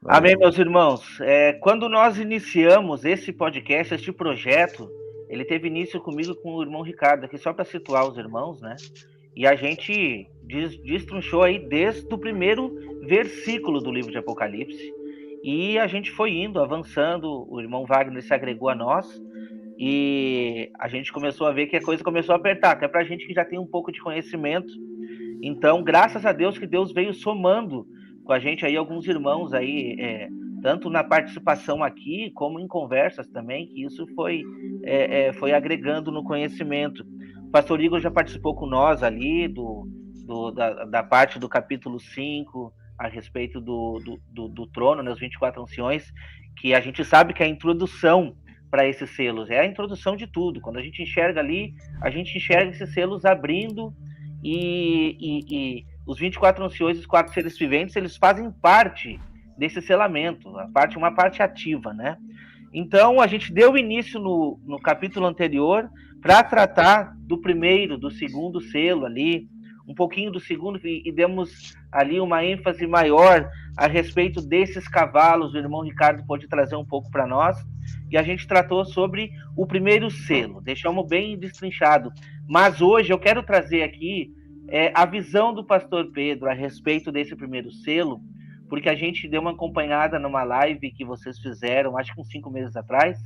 Amém, Valeu. meus irmãos. Quando nós iniciamos esse podcast, este projeto, ele teve início comigo com o irmão Ricardo, aqui só para situar os irmãos, né? E a gente destrinchou aí desde o primeiro versículo do livro de Apocalipse. E a gente foi indo, avançando, o irmão Wagner se agregou a nós e a gente começou a ver que a coisa começou a apertar, até para a gente que já tem um pouco de conhecimento. Então, graças a Deus que Deus veio somando com a gente aí alguns irmãos aí, tanto na participação aqui como em conversas também, que isso foi agregando no conhecimento. O pastor Igor já participou com nós ali da parte do capítulo 5 a respeito do trono, né, os 24 anciões, que a gente sabe que a introdução para esses selos é a introdução de tudo. Quando a gente enxerga ali, a gente enxerga esses selos abrindo e os 24 anciões e os 4 seres viventes, eles fazem parte desse selamento, uma parte ativa, né? Então, a gente deu início no capítulo anterior para tratar do primeiro, do segundo selo ali, um pouquinho do segundo, e demos ali uma ênfase maior a respeito desses cavalos. O irmão Ricardo pode trazer um pouco para nós, e a gente tratou sobre o primeiro selo, deixamos bem destrinchado. Mas hoje eu quero trazer aqui a visão do pastor Pedro a respeito desse primeiro selo, porque a gente deu uma acompanhada numa live que vocês fizeram, acho que uns 5 meses atrás,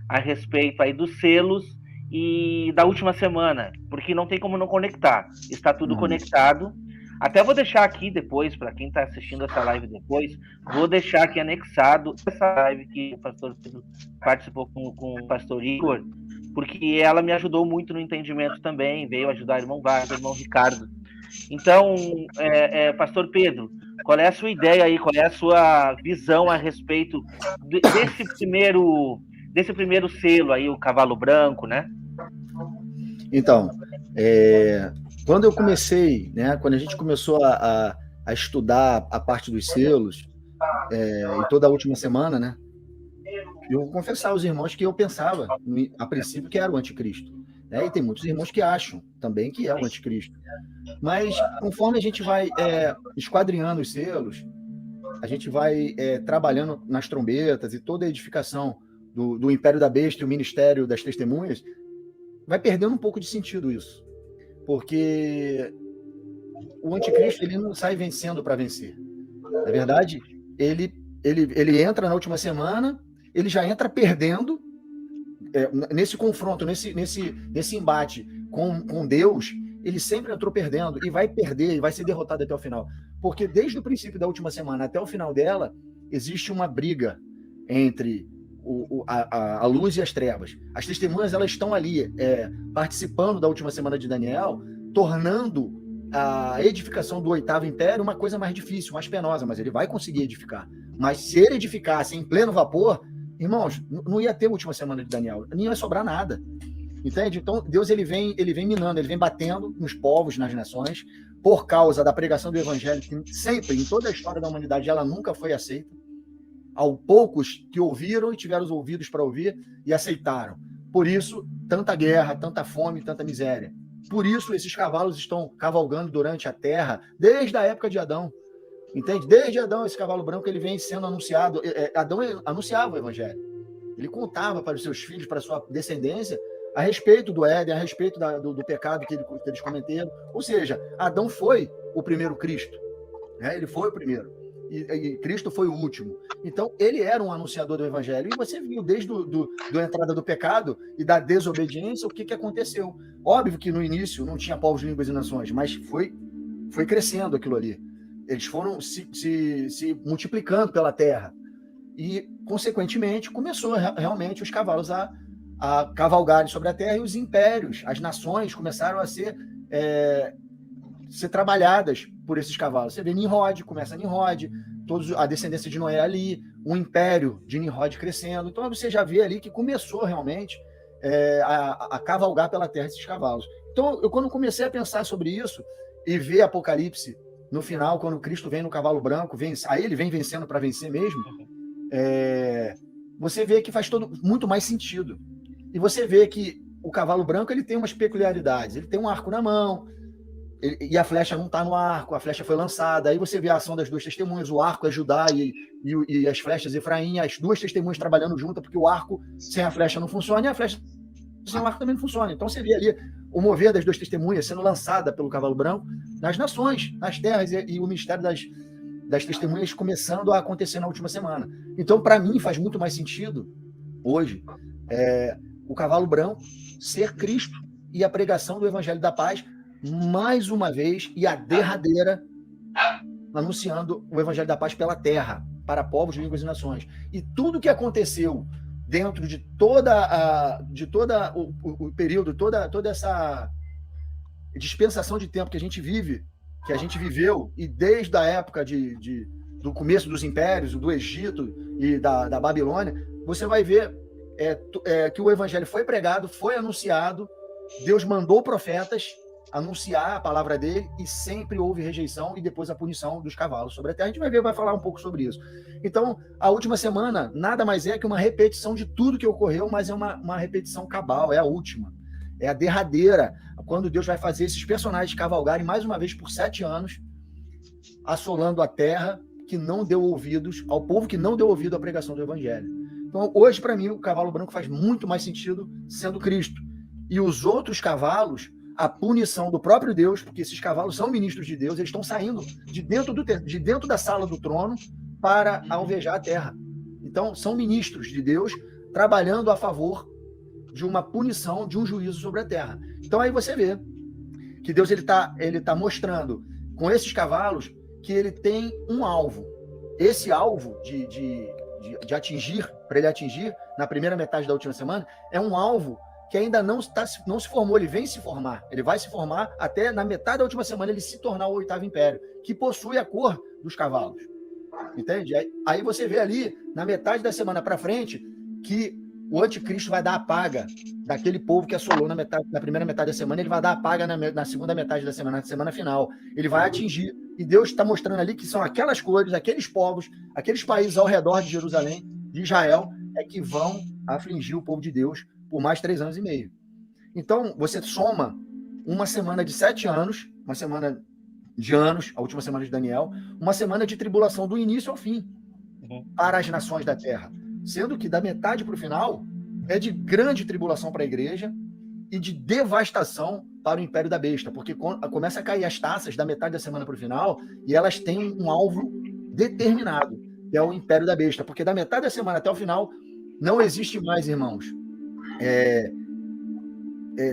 a respeito aí dos selos e da última semana, porque não tem como não conectar, está tudo conectado. Até vou deixar aqui depois, para quem está assistindo essa live depois, vou deixar aqui anexado essa live que o pastor Pedro participou com o pastor Igor, porque ela me ajudou muito no entendimento também, veio ajudar o irmão Wagner, o irmão Ricardo. Então, pastor Pedro, qual é a sua ideia aí, qual é a sua visão a respeito desse primeiro selo aí, o cavalo branco, né? Então, quando eu comecei, né, quando a gente começou a estudar a parte dos selos, e toda a última semana, né, eu vou confessar aos irmãos que eu pensava, a princípio, que era o anticristo. Né, e tem muitos irmãos que acham também que é o anticristo. Mas, conforme a gente vai esquadrinhando os selos, a gente vai trabalhando nas trombetas e toda a edificação do Império da Besta e o Ministério das Testemunhas, vai perdendo um pouco de sentido isso. Porque o anticristo ele não sai vencendo para vencer. Na verdade, ele entra na última semana, ele já entra perdendo nesse confronto, nesse embate com Deus, ele sempre entrou perdendo e vai perder, e vai ser derrotado até o final. Porque desde o princípio da última semana até o final dela, existe uma briga entre a luz e as trevas. As testemunhas elas estão ali participando da última semana de Daniel, tornando a edificação do oitavo império uma coisa mais difícil, mais penosa, mas ele vai conseguir edificar. Mas se ele edificasse em pleno vapor, irmãos, não ia ter a última semana de Daniel, não ia sobrar nada. Entende? Então, Deus ele vem minando, ele vem batendo nos povos, nas nações, por causa da pregação do evangelho, que sempre, em toda a história da humanidade, ela nunca foi aceita. Há poucos que ouviram e tiveram os ouvidos para ouvir e aceitaram. Por isso, tanta guerra, tanta fome, tanta miséria. Por isso, esses cavalos estão cavalgando durante a terra desde a época de Adão. Entende? Desde Adão, esse cavalo branco ele vem sendo anunciado. Adão anunciava o evangelho. Ele contava para os seus filhos, para a sua descendência, a respeito do Éden, a respeito do pecado que eles cometeram. Ou seja, Adão foi o primeiro Cristo. Né? Ele foi o primeiro. E Cristo foi o último. Então, ele era um anunciador do evangelho. E você viu, desde a entrada do pecado e da desobediência, o que aconteceu. Óbvio que no início não tinha povos, línguas e nações, mas foi crescendo aquilo ali. Eles foram se multiplicando pela terra. E, consequentemente, começou realmente os cavalos a cavalgarem sobre a terra e os impérios, as nações começaram a ser trabalhadas por esses cavalos. Você vê Nimrod, começa Nimrod, a descendência de Noé ali, o império de Nimrod crescendo. Então você já vê ali que começou realmente a cavalgar pela terra esses cavalos. Então, eu quando comecei a pensar sobre isso e ver Apocalipse no final, quando Cristo vem no cavalo branco, aí ele vem vencendo para vencer mesmo, você vê que faz muito mais sentido. E você vê que o cavalo branco ele tem umas peculiaridades. Ele tem um arco na mão, e a flecha não está no arco, a flecha foi lançada. Aí você vê a ação das duas testemunhas, o arco é Judá e as flechas Efraim, as duas testemunhas trabalhando juntas, porque o arco sem a flecha não funciona e a flecha sem o arco também não funciona. Então você vê ali o mover das duas testemunhas sendo lançada pelo cavalo branco nas nações, nas terras, e o mistério das testemunhas começando a acontecer na última semana. Então, para mim, faz muito mais sentido, hoje, o cavalo branco ser Cristo e a pregação do Evangelho da Paz, mais uma vez, e a derradeira, anunciando o Evangelho da Paz pela terra, para povos, línguas e nações. E tudo que aconteceu dentro de todo o período, toda essa dispensação de tempo que a gente vive, que a gente viveu, e desde a época do começo dos impérios, do Egito e da Babilônia, você vai ver que o Evangelho foi pregado, foi anunciado, Deus mandou profetas anunciar a palavra dele, e sempre houve rejeição e depois a punição dos cavalos sobre a terra. A gente vai falar um pouco sobre isso. Então, a última semana nada mais é que uma repetição de tudo que ocorreu, mas é uma repetição cabal, é a última. É a derradeira, quando Deus vai fazer esses personagens cavalgarem mais uma vez por 7 anos, assolando a terra que não deu ouvidos, ao povo que não deu ouvido à pregação do Evangelho. Então, hoje, para mim, o cavalo branco faz muito mais sentido sendo Cristo. E os outros cavalos, a punição do próprio Deus, porque esses cavalos são ministros de Deus, eles estão saindo de dentro da sala do trono para alvejar a terra. Então, são ministros de Deus trabalhando a favor de uma punição, de um juízo sobre a terra. Então, aí você vê que Deus ele tá mostrando com esses cavalos que ele tem um alvo. Esse alvo de atingir, para ele atingir na primeira metade da última semana, é um alvo que ainda não se formou, ele vem se formar. Ele vai se formar até na metade da última semana ele se tornar o 8º império, que possui a cor dos cavalos. Entende? Aí você vê ali, na metade da semana para frente, que o anticristo vai dar a paga daquele povo que assolou na primeira metade da semana, ele vai dar a paga na segunda metade da semana, na semana final. Ele vai atingir. E Deus está mostrando ali que são aquelas cores, aqueles povos, aqueles países ao redor de Jerusalém, de Israel, que vão afligir o povo de Deus por mais 3 anos e meio. Então, você soma uma semana de 7 anos, uma semana de anos, a última semana de Daniel, uma semana de tribulação do início ao fim para as nações da terra. Sendo que da metade para o final é de grande tribulação para a igreja e de devastação para o império da besta, porque começa a cair as taças da metade da semana para o final e elas têm um alvo determinado, que é o império da besta, porque da metade da semana até o final não existe mais, irmãos,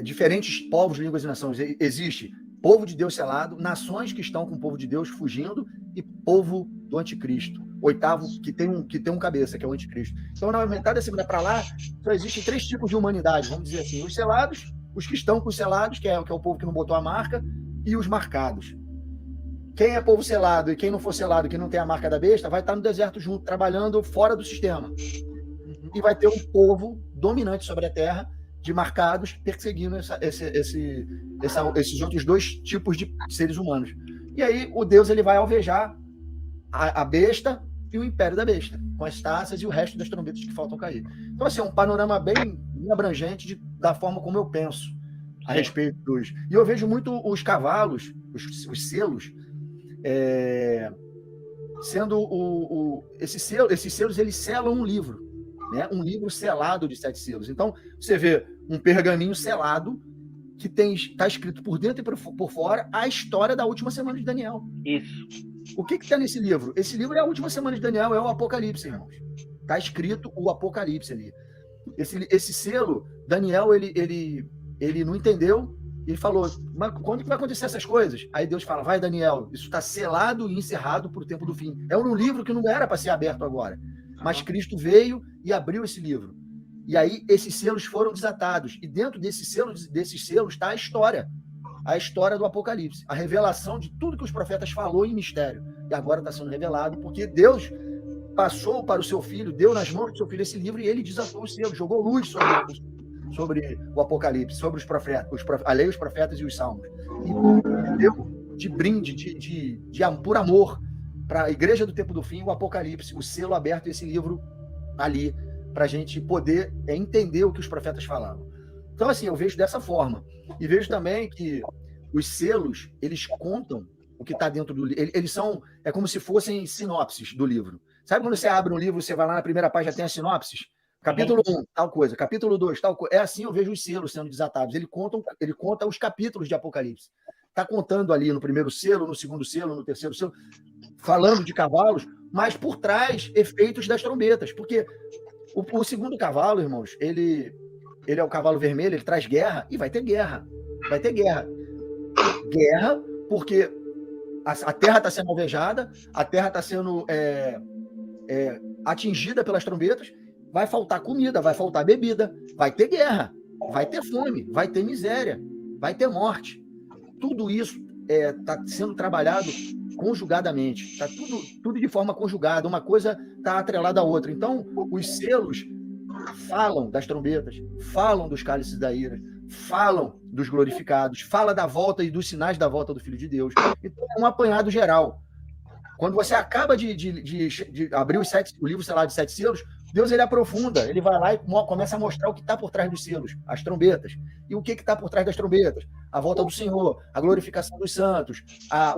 diferentes povos, línguas e nações. Existe povo de Deus selado, nações que estão com o povo de Deus fugindo e povo do anticristo, 8º, que tem um cabeça, que é o anticristo. Então, na metade da semana para lá, só existem 3 tipos de humanidade, vamos dizer assim: os selados, os que estão com os selados, que é o povo que não botou a marca, e os marcados. Quem é povo selado e quem não for selado, que não tem a marca da besta, vai estar no deserto junto, trabalhando fora do sistema. E vai ter um povo dominante sobre a terra, de marcados, perseguindo esses outros 2 tipos de seres humanos. E aí o Deus ele vai alvejar a besta e o império da besta, com as taças e o resto das trombetas que faltam cair. Então, assim, é um panorama bem abrangente da forma como eu penso a respeito dos... E eu vejo muito os cavalos, os selos, sendo esses selos, eles selam um livro, né? Um livro selado de 7 selos. Então, você vê um pergaminho selado que está escrito por dentro e por fora a história da última semana de Daniel. Isso. O que está nesse livro? Esse livro é a última semana de Daniel, é o Apocalipse, irmãos. Está escrito o Apocalipse ali. Esse selo, Daniel, ele não entendeu e falou: mas quando que vai acontecer essas coisas? Aí Deus fala: vai, Daniel, isso está selado e encerrado por o tempo do fim. É um livro que não era para ser aberto agora, mas Cristo veio e abriu esse livro. E aí esses selos foram desatados. E dentro desses selos está a história do Apocalipse, a revelação de tudo que os profetas falou em mistério. E agora está sendo revelado, porque Deus passou para o seu filho, deu nas mãos do seu filho esse livro, e ele desatou o selo, jogou luz sobre o Apocalipse, sobre os profetas, a lei, os profetas e os salmos. E deu de brinde, por amor, para a igreja do tempo do fim, o Apocalipse, o selo aberto, esse livro ali, para a gente poder entender o que os profetas falavam. Então, assim, eu vejo dessa forma. E vejo também que os selos, eles contam o que está dentro do livro. Eles são, é como se fossem sinopses do livro. Sabe quando você abre um livro, você vai lá na primeira página, tem as sinopses? Capítulo 1, tal coisa. Capítulo 2, tal coisa. É assim eu vejo os selos sendo desatados. Ele conta os capítulos de Apocalipse. Está contando ali no primeiro selo, no segundo selo, no terceiro selo, falando de cavalos, mas por trás, efeitos das trombetas. Porque o segundo cavalo, irmãos, ele é o cavalo vermelho, ele traz guerra, e vai ter guerra. Vai ter guerra. Guerra, porque a terra está sendo alvejada, a terra está sendo atingida pelas trombetas, vai faltar comida, vai faltar bebida, vai ter guerra, vai ter fome, vai ter miséria, vai ter morte. Tudo isso está sendo trabalhado conjugadamente, está tudo de forma conjugada, uma coisa está atrelada à outra. Então, os selos falam das trombetas, falam dos cálices da ira, falam dos glorificados, fala da volta e dos sinais da volta do Filho de Deus. Então, é um apanhado geral. Quando você acaba de abrir o livro, sei lá, de 7 selos, Deus ele aprofunda, ele vai lá e começa a mostrar o que está por trás dos selos, as trombetas. E o que está por trás das trombetas? A volta do Senhor, a glorificação dos santos,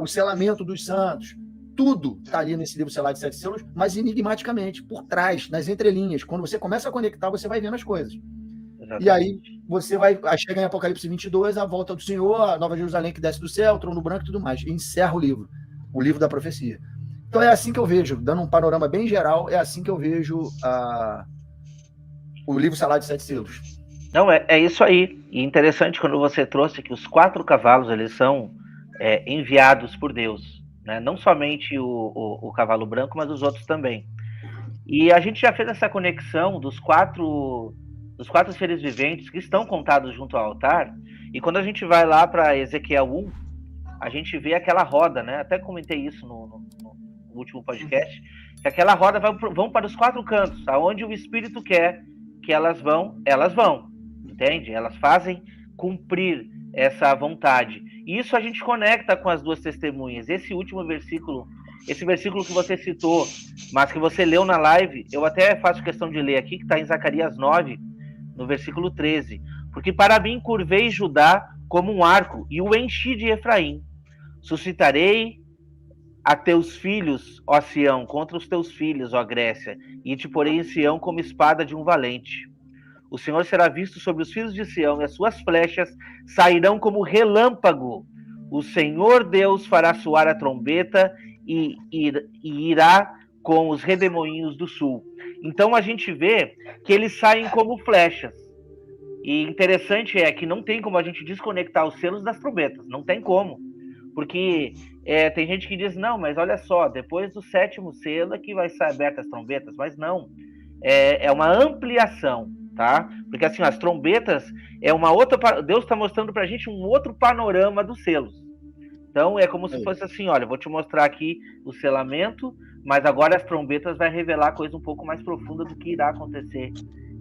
o selamento dos santos. Tudo está ali nesse livro, sei lá, de 7 selos, mas enigmaticamente, por trás, nas entrelinhas. Quando você começa a conectar, você vai vendo as coisas. Exatamente. E aí você vai chegar em Apocalipse 22, a volta do Senhor, a Nova Jerusalém que desce do céu, o trono branco e tudo mais. E encerra o livro da profecia. Então é assim que eu vejo, dando um panorama bem geral, é assim que eu vejo o livro Salário de 7 selos. Não, é isso aí. E interessante quando você trouxe que os 4 cavalos, eles são enviados por Deus, né? Não somente o cavalo branco, mas os outros também. E a gente já fez essa conexão dos quatro seres viventes que estão contados junto ao altar. E quando a gente vai lá para Ezequiel 1, a gente vê aquela roda, né? Até comentei isso no último podcast, que aquela roda vão para os 4 cantos, aonde o Espírito quer que elas vão, entende? Elas fazem cumprir essa vontade. E isso a gente conecta com as 2 testemunhas. Esse último versículo, esse versículo que você citou, mas que você leu na live, eu até faço questão de ler aqui, que está em Zacarias 9, no versículo 13. Porque para mim curvei Judá como um arco, e o enchi de Efraim. Suscitarei a teus filhos, ó Sião, contra os teus filhos, ó Grécia, e te porei em Sião como espada de um valente. O Senhor será visto sobre os filhos de Sião, e as suas flechas sairão como relâmpago. O Senhor Deus fará soar a trombeta e irá com os redemoinhos do sul. Então a gente vê que eles saem como flechas. E interessante é que não tem como a gente desconectar os selos das trombetas, não tem como. Porque tem gente que diz, não, mas olha só, depois do 7º selo é que vai ser abertas as trombetas, mas não, é uma ampliação, tá? Porque assim, as trombetas é uma outra, Deus está mostrando pra gente um outro panorama dos selos. Então é como se fosse assim, olha, vou te mostrar aqui o selamento, mas agora as trombetas vai revelar coisa um pouco mais profunda do que irá acontecer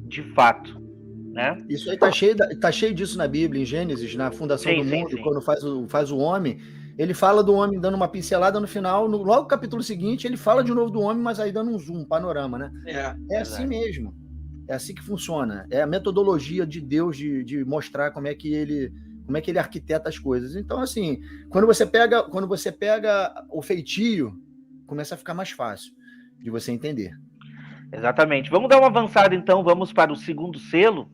de fato, né? Isso aí tá cheio disso na Bíblia, em Gênesis, na fundação do mundo, sim. Quando faz o homem, ele fala do homem dando uma pincelada no final, logo no capítulo seguinte, ele fala de novo do homem, mas aí dando um zoom, um panorama, né? É assim mesmo. É assim que funciona. É a metodologia de Deus de mostrar como é que ele arquiteta as coisas. Então, assim, quando você pega o feitio, começa a ficar mais fácil de você entender. Exatamente. Vamos dar uma avançada, então, vamos para o 2º selo.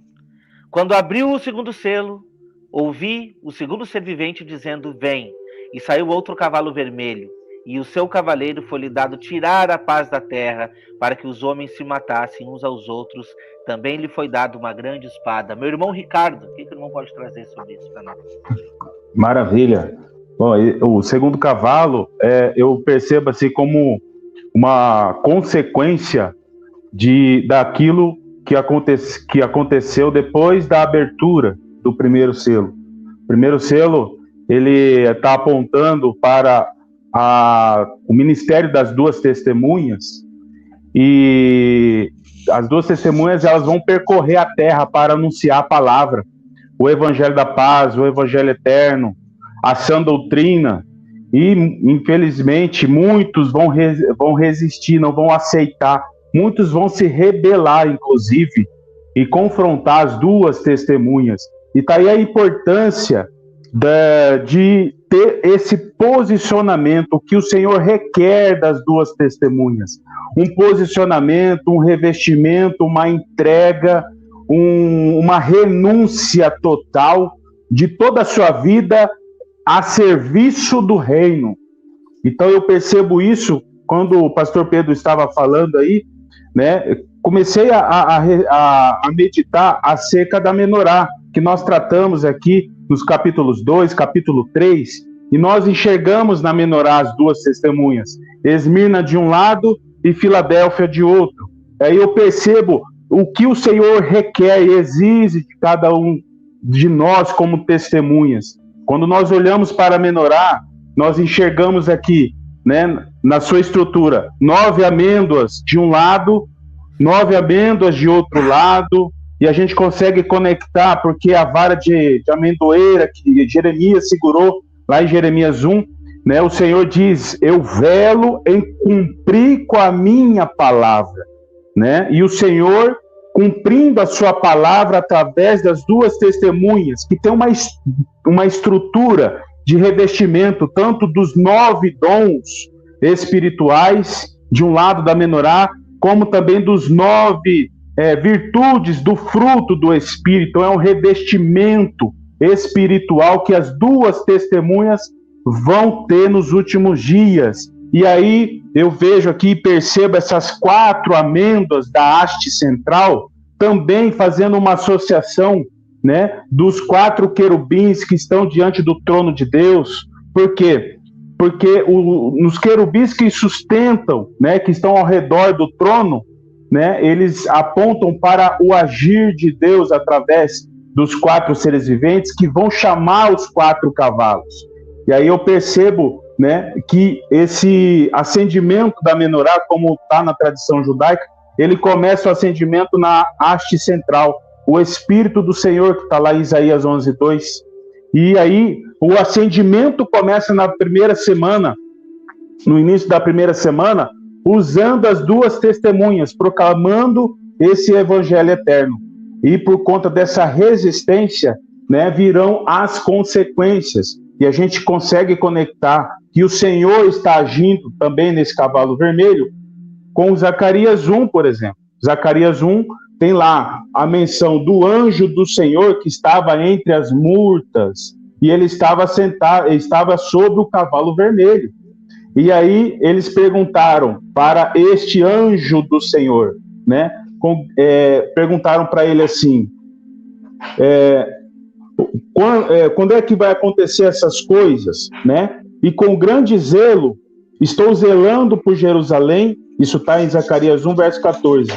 Quando abriu o 2º selo, ouvi o 2º ser vivente dizendo, vem. E saiu outro cavalo vermelho, e o seu cavaleiro foi-lhe dado tirar a paz da terra, para que os homens se matassem uns aos outros. Também lhe foi dado uma grande espada. Meu irmão Ricardo, o que o irmão pode trazer sobre isso para nós? Maravilha. Bom, o 2º cavalo, eu percebo assim como uma consequência daquilo que aconteceu depois da abertura do 1º selo. O 1º selo, ele está apontando para o ministério das 2 testemunhas, e as 2 testemunhas elas vão percorrer a terra para anunciar a palavra, o evangelho da paz, o evangelho eterno, a sã doutrina, e infelizmente muitos vão resistir, não vão aceitar, muitos vão se rebelar inclusive, e confrontar as 2 testemunhas. E está aí a importância de ter esse posicionamento que o Senhor requer das duas testemunhas. Um posicionamento, um revestimento, uma entrega, uma renúncia total de toda a sua vida a serviço do reino. Então eu percebo isso quando o pastor Pedro estava falando aí, né? Comecei a meditar acerca da menorá, que nós tratamos aqui nos capítulos 2, capítulo 3, e nós enxergamos na menorá as duas testemunhas, Esmirna de um lado e Filadélfia de outro. Aí eu percebo o que o Senhor requer e exige de cada um de nós como testemunhas. Quando nós olhamos para a menorá, nós enxergamos aqui, né, na sua estrutura, 9 amêndoas de um lado, 9 amêndoas de outro lado, e a gente consegue conectar, porque a vara de amendoeira que Jeremias segurou, lá em Jeremias 1, né, o Senhor diz, eu velo em cumprir com a minha palavra, né? E o Senhor, cumprindo a sua palavra através das duas testemunhas, que tem uma estrutura de revestimento, tanto dos 9 dons espirituais, de um lado da menorá, como também dos 9 virtudes do fruto do Espírito. Então é um revestimento espiritual que as duas testemunhas vão ter nos últimos dias. E aí eu vejo aqui e percebo essas 4 amêndoas da haste central também fazendo uma associação, né, dos 4 querubins que estão diante do trono de Deus. Por quê? Porque nos querubins que sustentam, né, que estão ao redor do trono, né, eles apontam para o agir de Deus através dos 4 seres viventes que vão chamar os 4 cavalos. E aí eu percebo, né, que esse acendimento da menorá, como está na tradição judaica, ele começa o acendimento na haste central, o Espírito do Senhor, que está lá em Isaías 11:2. E aí o acendimento começa na primeira semana, no início da primeira semana, usando as duas testemunhas, proclamando esse evangelho eterno. E por conta dessa resistência, né, virão as consequências. E a gente consegue conectar que o Senhor está agindo também nesse cavalo vermelho com Zacarias 1, por exemplo. Zacarias 1 tem lá a menção do anjo do Senhor que estava entre as murtas, e ele estava sentado, estava sobre o cavalo vermelho. E aí eles perguntaram para este anjo do Senhor, né? Perguntaram para ele assim, quando é que vai acontecer essas coisas, né? E com grande zelo, estou zelando por Jerusalém, isso está em Zacarias 1, verso 14.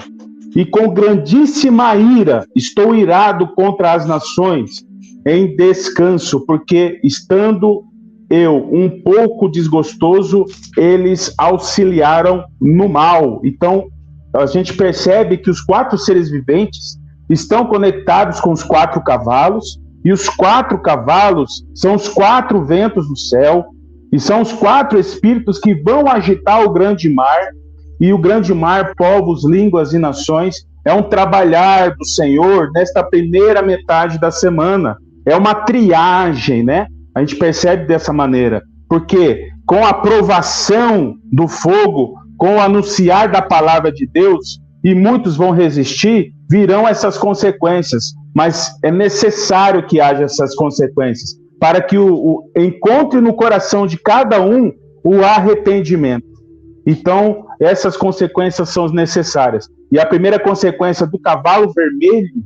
E com grandíssima ira, estou irado contra as nações, em descanso, porque estando eu um pouco desgostoso, eles auxiliaram no mal. Então, a gente percebe que os 4 seres viventes estão conectados com os 4 cavalos, e os 4 cavalos são os 4 ventos do céu, e são os 4 espíritos que vão agitar o grande mar, e o grande mar, povos, línguas e nações. É um trabalhar do Senhor nesta primeira metade da semana. É uma triagem, né? A gente percebe dessa maneira, porque com a aprovação do fogo, com o anunciar da palavra de Deus, e muitos vão resistir, virão essas consequências, mas é necessário que haja essas consequências, para que encontre no coração de cada um o arrependimento. Então, essas consequências são necessárias. E a primeira consequência do cavalo vermelho,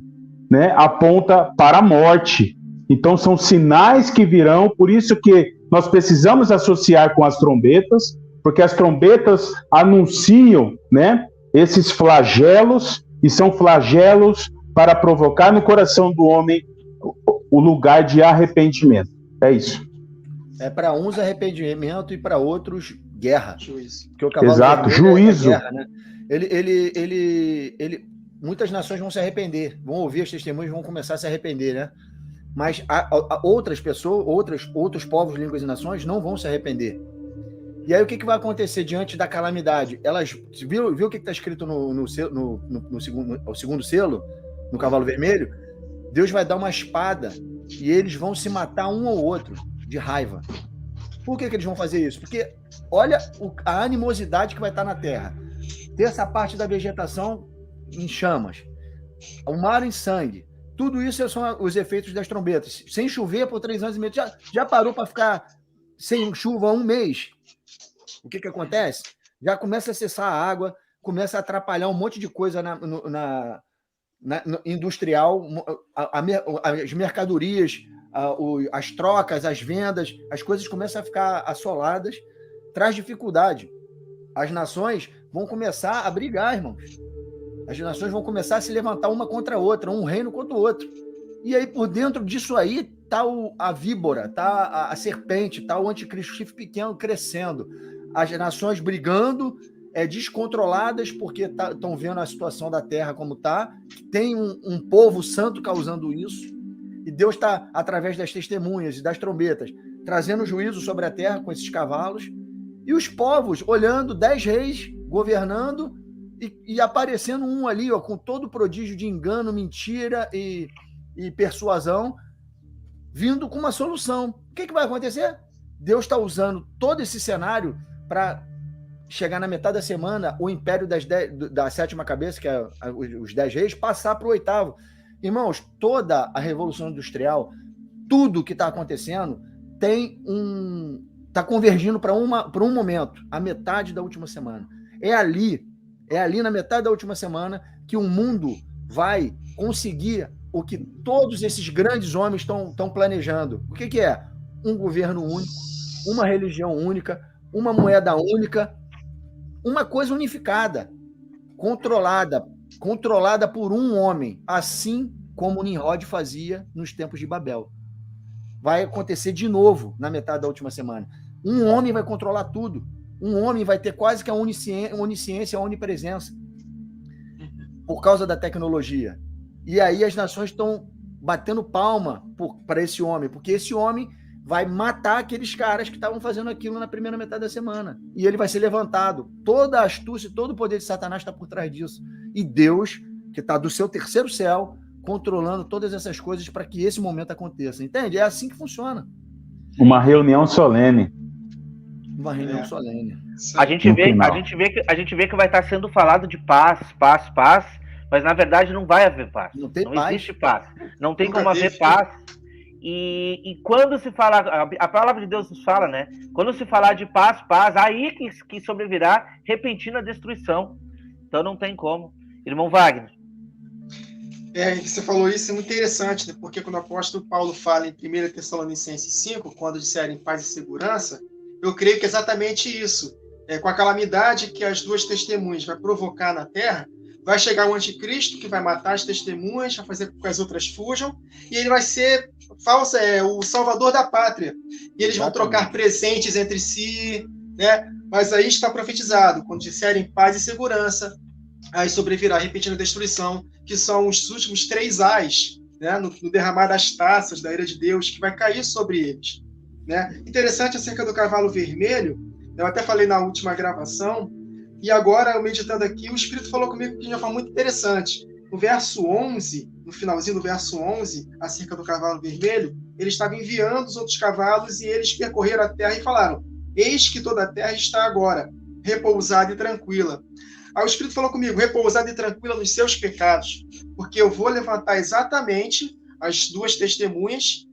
né, aponta para a morte. Então, são sinais que virão, por isso que nós precisamos associar com as trombetas, porque as trombetas anunciam, né, esses flagelos, e são flagelos para provocar no coração do homem o lugar de arrependimento. É isso. É para uns arrependimento e para outros guerra. Juízo. Exato, juízo. Guerra, né? Muitas nações vão se arrepender, vão ouvir as testemunhas e vão começar a se arrepender, né? Mas outras pessoas, outros povos, línguas e nações não vão se arrepender. E aí o que vai acontecer diante da calamidade? Elas viu o que está escrito no segundo selo, no cavalo vermelho? Deus vai dar uma espada e eles vão se matar um ao outro de raiva. Por que eles vão fazer isso? Porque olha a animosidade que vai estar na Terra. Terça parte da vegetação em chamas, o mar em sangue. Tudo isso são os efeitos das trombetas. Sem chover por 3 anos e meio. Já parou para ficar sem chuva 1 mês? O que acontece? Já começa a cessar a água, começa a atrapalhar um monte de coisa na industrial, as mercadorias, as trocas, as vendas, as coisas começam a ficar assoladas, traz dificuldade. As nações vão começar a brigar, irmãos. As nações vão começar a se levantar uma contra a outra, um reino contra o outro. E aí, por dentro disso aí, está a víbora, está a serpente, está o anticristo chifre pequeno crescendo. As nações brigando, descontroladas, porque estão vendo a situação da terra como está. Tem um povo santo causando isso. E Deus está, através das testemunhas e das trombetas, trazendo juízo sobre a terra com esses cavalos. E os povos olhando, 10 reis governando e aparecendo um ali, com todo o prodígio de engano, mentira e persuasão, vindo com uma solução. O que vai acontecer? Deus está usando todo esse cenário para chegar na metade da semana, o império da 7ª cabeça, que é os 10 reis, passar para o 8º. Irmãos, toda a Revolução Industrial, tudo que está acontecendo, está convergindo para um momento, a metade da última semana. É ali na metade da última semana que o mundo vai conseguir o que todos esses grandes homens estão planejando. O que é? Um governo único, uma religião única, uma moeda única, uma coisa unificada, controlada por um homem, assim como Nimrod fazia nos tempos de Babel. Vai acontecer de novo na metade da última semana. Um homem vai controlar tudo. Um homem vai ter quase que a onisciência, a onipresença, por causa da tecnologia. E aí as nações estão batendo palma para esse homem, porque esse homem vai matar aqueles caras que estavam fazendo aquilo na primeira metade da semana. E ele vai ser levantado. Toda a astúcia, todo o poder de Satanás está por trás disso. E Deus, que está do seu terceiro céu, controlando todas essas coisas para que esse momento aconteça. Entende? É assim que funciona. Uma reunião solene. Uma reunião solene. A gente vê que vai estar sendo falado de paz, mas na verdade não vai haver paz. Não existe paz. Não tem como haver paz. E quando se fala, a palavra de Deus nos fala, né? Quando se falar de paz, aí que sobrevirá repentina destruição. Então não tem como. Irmão Wagner. Você falou isso, é muito interessante, né? Porque quando o apóstolo Paulo fala em 1 Tessalonicenses 5, quando disserem paz e segurança, eu creio que é exatamente isso. Com a calamidade que as 2 testemunhas vai provocar na terra, vai chegar o anticristo que vai matar as testemunhas, vai fazer com que as outras fujam, e ele vai ser o salvador da pátria. E eles vão trocar presentes entre si, né? Mas aí está profetizado, quando disserem paz e segurança, aí sobrevirá a repentina destruição, que são os últimos 3 ais, né? no derramar das taças da ira de Deus, que vai cair sobre eles. Né? Interessante acerca do cavalo vermelho, eu até falei na última gravação, e agora, eu meditando aqui, o Espírito falou comigo de uma forma muito interessante. No verso 11, no finalzinho do verso 11, acerca do cavalo vermelho, ele estava enviando os outros cavalos e eles percorreram a terra e falaram: eis que toda a terra está agora repousada e tranquila. Aí o Espírito falou comigo: repousada e tranquila nos seus pecados, porque eu vou levantar exatamente as 2 testemunhas,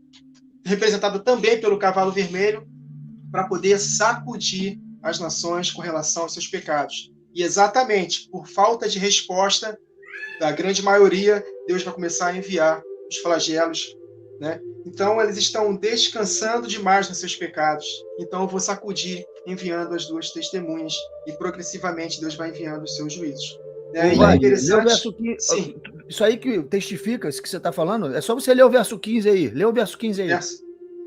representadas também pelo cavalo vermelho, para poder sacudir as nações com relação aos seus pecados. E exatamente por falta de resposta da grande maioria, Deus vai começar a enviar os flagelos, né? Então, eles estão descansando demais nos seus pecados. Então, eu vou sacudir, enviando as 2 testemunhas, e progressivamente Deus vai enviando os seus juízos. Né? E é interessante... Sim. Isso aí que testifica, isso que você está falando, é só você ler o verso 15 aí. Lê o verso 15 aí.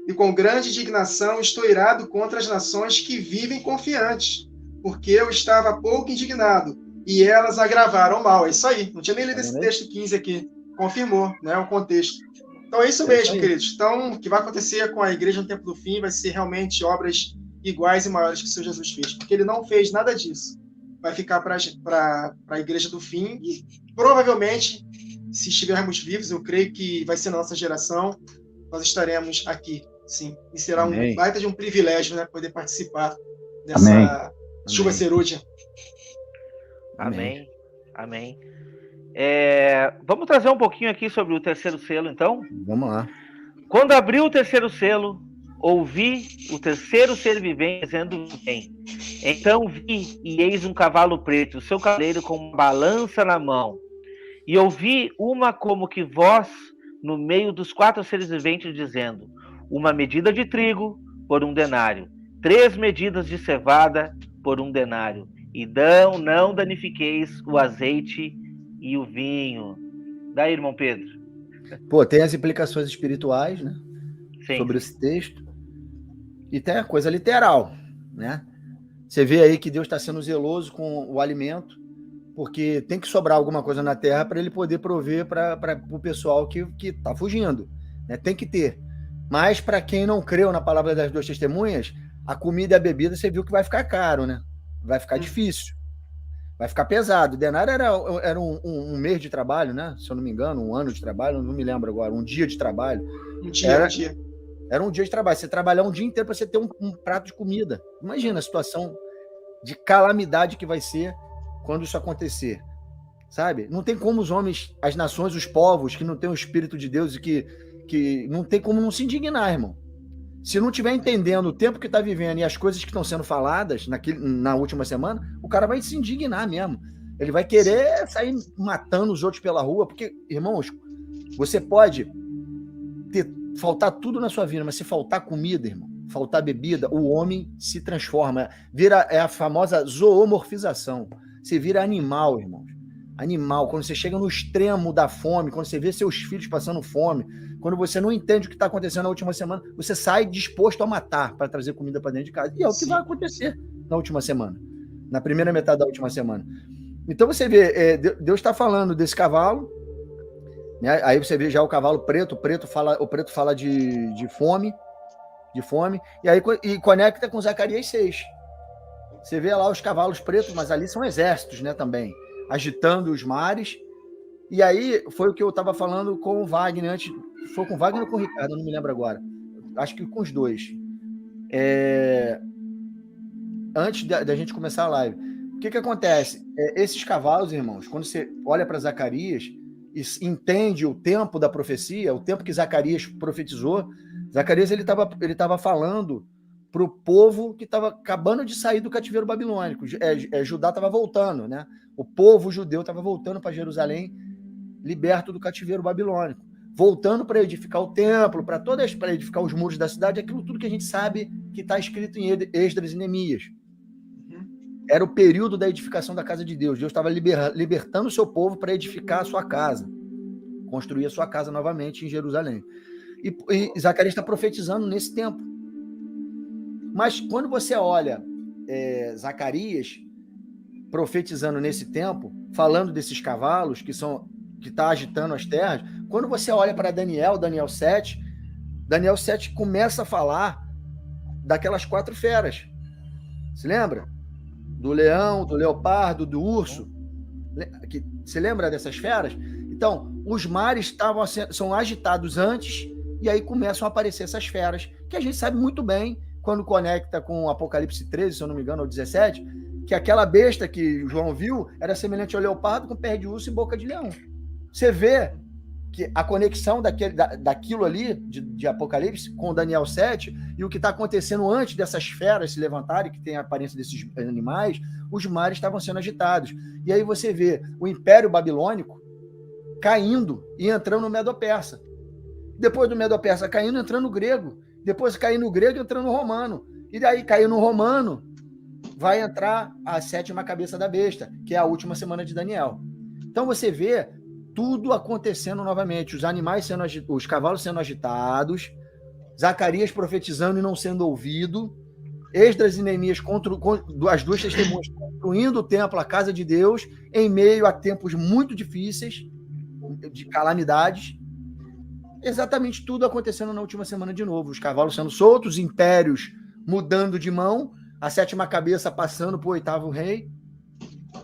E com grande indignação estou irado contra as nações que vivem confiantes, porque eu estava pouco indignado, e elas agravaram mal. É isso aí. Não tinha nem lido esse texto 15 aqui. Confirmou, né, o contexto. Então é isso mesmo, queridos. Então, o que vai acontecer com a igreja no tempo do fim vai ser realmente obras iguais e maiores que o Senhor Jesus fez, porque ele não fez nada disso. Vai ficar para a igreja do fim, e provavelmente, se estivermos vivos, eu creio que vai ser na nossa geração, nós estaremos aqui, sim. E será Amém. um baita de um privilégio, né, poder participar dessa Amém. chuva cerúlea. Amém. Amém. Vamos trazer um pouquinho aqui sobre o terceiro selo, então? Vamos lá. Quando abriu o terceiro selo, ouvi o terceiro ser vivente dizendo bem. Então vi, e eis um cavalo preto, o seu cavaleiro com uma balança na mão. E ouvi uma como que voz no meio dos 4 seres viventes dizendo: uma medida de trigo por 1 denário, 3 medidas de cevada por 1 denário, e não danifiqueis o azeite e o vinho. Daí, irmão Pedro. Pô, tem as implicações espirituais, né? Sim. Sobre esse texto. E tem a coisa literal, né? Você vê aí que Deus está sendo zeloso com o alimento, porque tem que sobrar alguma coisa na terra para ele poder prover para o pessoal que está fugindo, né? Tem que ter. Mas para quem não creu na palavra das 2 testemunhas, a comida e a bebida você viu que vai ficar caro, né? Vai ficar difícil. Vai ficar pesado. O denário era um mês de trabalho, né? Se eu não me engano, 1 ano de trabalho, não me lembro agora, um dia de trabalho. Um dia. Era um dia de trabalho. Você trabalhar um dia inteiro para você ter um prato de comida. Imagina a situação de calamidade que vai ser quando isso acontecer. Sabe? Não tem como os homens, as nações, os povos que não têm o Espírito de Deus e que não tem como não se indignar, irmão. Se não estiver entendendo o tempo que está vivendo e as coisas que estão sendo faladas na última semana, o cara vai se indignar mesmo. Ele vai querer sair matando os outros pela rua, porque, irmãos, você pode faltar tudo na sua vida, mas se faltar comida, irmão, faltar bebida, o homem se transforma. É a famosa zoomorfização. Você vira animal, irmãos. Animal. Quando você chega no extremo da fome, quando você vê seus filhos passando fome, quando você não entende o que está acontecendo na última semana, você sai disposto a matar para trazer comida para dentro de casa. E é o que vai acontecer na última semana, na primeira metade da última semana. Então você vê, Deus está falando desse cavalo, né? Aí você vê já o cavalo preto, o preto fala de fome, e aí conecta com Zacarias 6. Você vê lá os cavalos pretos, mas ali são exércitos, né, também, agitando os mares. E aí foi o que eu estava falando com o Wagner antes. Foi com o Wagner ou com o Ricardo? Eu não me lembro agora. Acho que com os dois. Antes da gente começar a live. O que acontece? Esses cavalos, irmãos, quando você olha para Zacarias e entende o tempo da profecia, o tempo que Zacarias profetizou, Zacarias ele estava falando para o povo que estava acabando de sair do cativeiro babilônico. Judá estava voltando, né? O povo judeu estava voltando para Jerusalém, liberto do cativeiro babilônico, voltando para edificar o templo, para edificar os muros da cidade, aquilo tudo que a gente sabe que está escrito em Esdras e Neemias. Era o período da edificação da casa de Deus. Deus estava libertando o seu povo para edificar a sua casa, construir a sua casa novamente em Jerusalém. E Zacarias está profetizando nesse tempo. Mas quando você olha Zacarias profetizando nesse tempo, falando desses cavalos que está agitando as terras, quando você olha para Daniel 7 começa a falar daquelas 4 feras. Se lembra? Do leão, do leopardo, do urso. Você lembra dessas feras? Então, os mares são agitados antes e aí começam a aparecer essas feras, que a gente sabe muito bem quando conecta com o Apocalipse 13, se eu não me engano, ou 17, que aquela besta que João viu era semelhante ao leopardo com pé de urso e boca de leão. Você vê que a conexão daquilo ali, de Apocalipse, com Daniel 7, e o que está acontecendo antes dessas feras se levantarem, que tem a aparência desses animais, os mares estavam sendo agitados. E aí você vê o Império Babilônico caindo e entrando no Medo-Persa. Depois do Medo-Persa caindo, entrando no grego. Depois caindo no grego, entrando no romano. E daí, caindo no romano, vai entrar a 7ª cabeça da besta, que é a última semana de Daniel. Então você vê tudo acontecendo novamente, os cavalos sendo agitados, Zacarias profetizando e não sendo ouvido, Esdras e Neemias as 2 testemunhas construindo o templo, a casa de Deus, em meio a tempos muito difíceis, de calamidades, exatamente tudo acontecendo na última semana de novo, os cavalos sendo soltos, impérios mudando de mão, a 7ª cabeça passando para o 8º rei.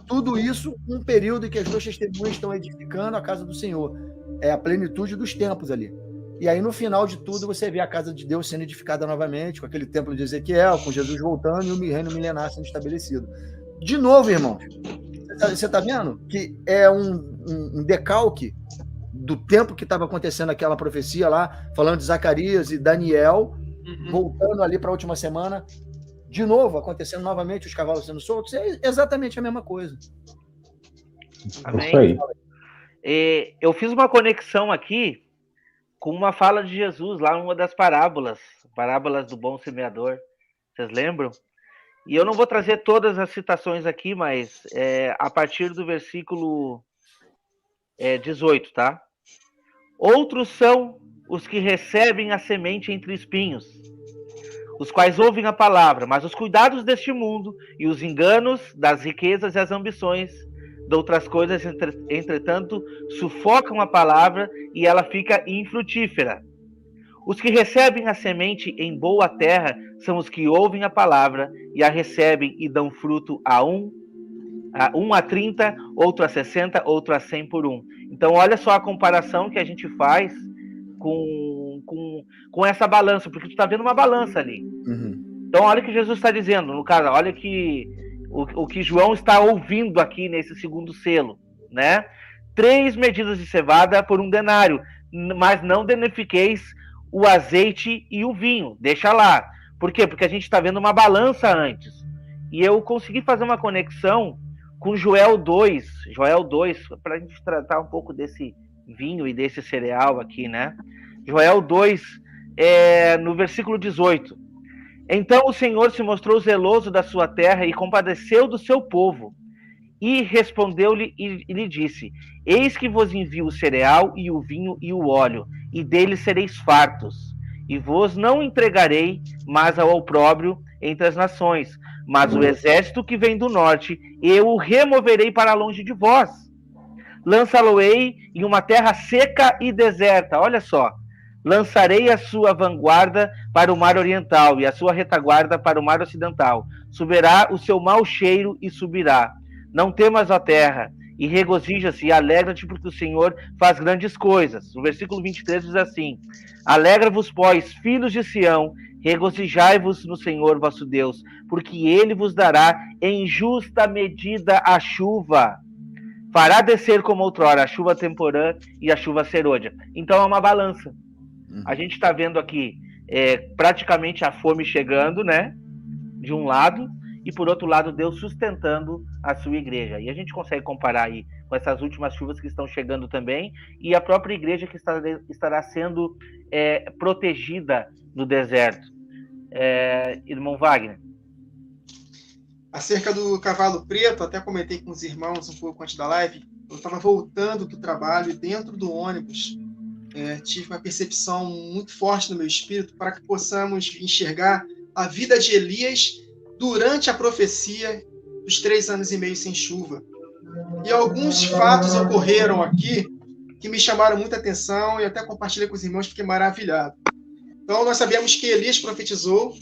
Tudo isso num período em que as 2 testemunhas estão edificando a casa do Senhor. É a plenitude dos tempos ali. E aí, no final de tudo, você vê a casa de Deus sendo edificada novamente, com aquele templo de Ezequiel, com Jesus voltando e o reino milenar sendo estabelecido. De novo, irmãos, você está vendo que é um decalque do tempo que estava acontecendo aquela profecia lá, falando de Zacarias e Daniel, voltando ali para a última semana, de novo, acontecendo novamente os cavalos sendo soltos, é exatamente a mesma coisa. Amém. Isso aí. Eu fiz uma conexão aqui com uma fala de Jesus lá numa das parábolas do bom semeador. Vocês lembram? E eu não vou trazer todas as citações aqui, mas a partir do versículo 18, tá? Outros são os que recebem a semente entre espinhos, os quais ouvem a palavra, mas os cuidados deste mundo e os enganos das riquezas e as ambições de outras coisas, entretanto, sufocam a palavra e ela fica infrutífera. Os que recebem a semente em boa terra são os que ouvem a palavra e a recebem e dão fruto a 30, outro a 60, outro a 100 por 1. Então, olha só a comparação que a gente faz com essa balança, porque tu está vendo uma balança ali. Então, olha o que Jesus está dizendo, no caso, olha o que João está ouvindo aqui nesse segundo selo, né? 3 medidas de cevada por 1 denário, mas não danifiqueis o azeite e o vinho, deixa lá. Por quê? Porque a gente está vendo uma balança antes. E eu consegui fazer uma conexão com Joel 2, para a gente tratar um pouco desse vinho e desse cereal aqui, né? Joel 2, no versículo 18. Então o Senhor se mostrou zeloso da sua terra e compadeceu do seu povo. E respondeu-lhe e lhe disse: Eis que vos envio o cereal e o vinho e o óleo, e deles sereis fartos. E vos não entregarei mais ao opróbrio entre as nações, mas o exército que vem do norte, eu o removerei para longe de vós. Lançá-lo-ei em uma terra seca e deserta. Olha só. Lançarei a sua vanguarda para o mar oriental e a sua retaguarda para o mar ocidental. Subirá o seu mau cheiro e subirá. Não temas, ó terra, e regozija-se e alegra-te, porque o Senhor faz grandes coisas. O versículo 23 diz assim: Alegra-vos, pois, filhos de Sião, regozijai-vos no Senhor vosso Deus, porque ele vos dará em justa medida a chuva. Fará descer como outrora a chuva temporã e a chuva serôdia. Então é uma balança. A gente está vendo aqui praticamente a fome chegando, né? De um lado, e por outro lado, Deus sustentando a sua igreja. E a gente consegue comparar aí com essas últimas chuvas que estão chegando também, e a própria igreja que estará sendo protegida no deserto. Irmão Wagner. Acerca do cavalo preto, até comentei com os irmãos um pouco antes da live, eu estava voltando do trabalho e dentro do ônibus tive uma percepção muito forte no meu espírito para que possamos enxergar a vida de Elias durante a profecia dos 3 anos e meio sem chuva. E alguns fatos ocorreram aqui que me chamaram muita atenção e até compartilhei com os irmãos, fiquei maravilhado. Então, nós sabemos que Elias profetizou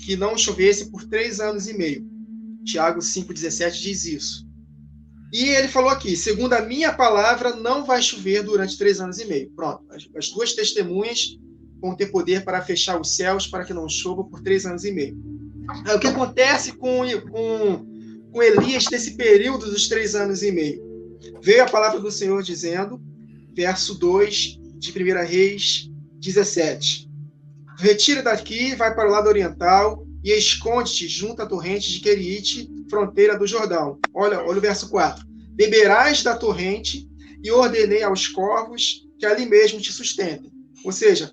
que não chovesse por 3 anos e meio. Tiago 5,17 diz isso. E ele falou aqui, segundo a minha palavra, não vai chover durante 3 anos e meio. Pronto, as 2 testemunhas vão ter poder para fechar os céus para que não chova por 3 anos e meio. O que acontece com Elias nesse período dos 3 anos e meio? Veio a palavra do Senhor dizendo, verso 2 de 1 Reis 17. Retira daqui, vai para o lado oriental e esconde-te junto à torrente de Querite, fronteira do Jordão. Olha o verso 4. Beberás da torrente e ordenei aos corvos que ali mesmo te sustentem. Ou seja,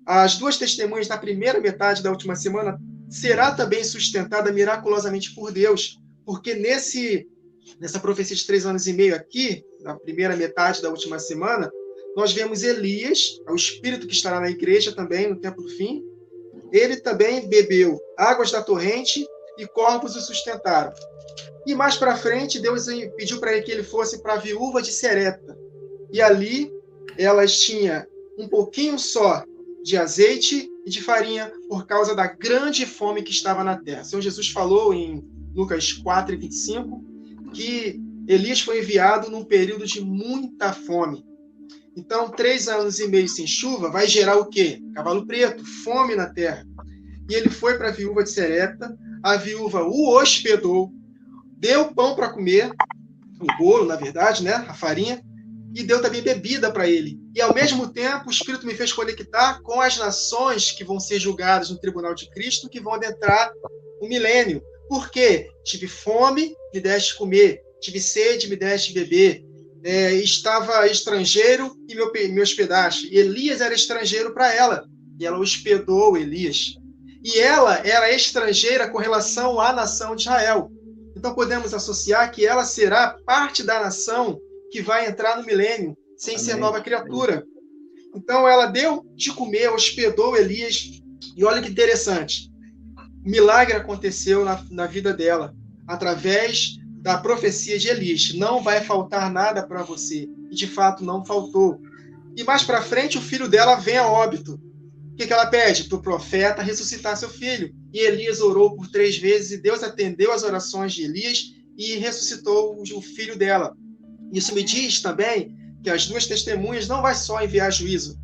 as 2 testemunhas da primeira metade da última semana será também sustentada miraculosamente por Deus, porque nessa profecia de 3 anos e meio aqui, na primeira metade da última semana, nós vemos Elias, o espírito que estará na igreja também no tempo do fim. Ele também bebeu águas da torrente e corvos o sustentaram. E mais para frente, Deus pediu para ele que ele fosse para a viúva de Serepta. E ali, elas tinham um pouquinho só de azeite e de farinha por causa da grande fome que estava na terra. O Senhor Jesus falou em Lucas 4:25 que Elias foi enviado num período de muita fome. Então, 3 anos e meio sem chuva vai gerar o quê? Cavalo preto, fome na terra. E ele foi para a viúva de Serepta, a viúva o hospedou, deu pão para comer, o bolo, na verdade, né? A farinha, e deu também bebida para ele. E, ao mesmo tempo, o Espírito me fez conectar com as nações que vão ser julgadas no tribunal de Cristo, que vão adentrar o milênio. Por quê? Tive fome, me deste comer. Tive sede, me deste beber. Estava estrangeiro e me hospedaste. Elias era estrangeiro para ela, e ela hospedou Elias. E ela era estrangeira com relação à nação de Israel. Então, podemos associar que ela será parte da nação que vai entrar no milênio, sem ser nova criatura. Então, ela deu de comer, hospedou Elias, e olha que interessante, o milagre aconteceu na vida dela, através da profecia de Elias. Não vai faltar nada para você. E, de fato, não faltou. E mais para frente, o filho dela vem a óbito. O que ela pede? Para o profeta ressuscitar seu filho. E Elias orou por 3 vezes, e Deus atendeu as orações de Elias e ressuscitou o filho dela. Isso me diz também que as 2 testemunhas não vai só enviar juízo.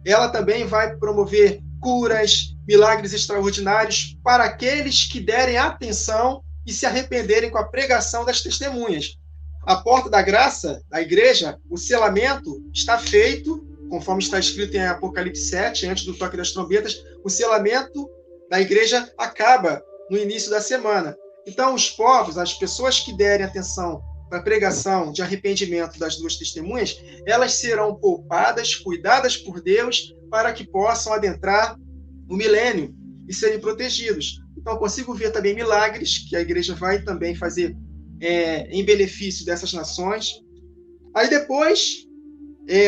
Ela também vai promover curas, milagres extraordinários para aqueles que derem atenção e se arrependerem com a pregação das testemunhas. A porta da graça, da igreja, o selamento está feito, conforme está escrito em Apocalipse 7, antes do toque das trombetas, o selamento da igreja acaba no início da semana. Então, os povos, as pessoas que derem atenção para a pregação de arrependimento das 2 testemunhas, elas serão poupadas, cuidadas por Deus, para que possam adentrar o milênio e serem protegidos. Então, consigo ver também milagres que a igreja vai também fazer em benefício dessas nações. Aí depois,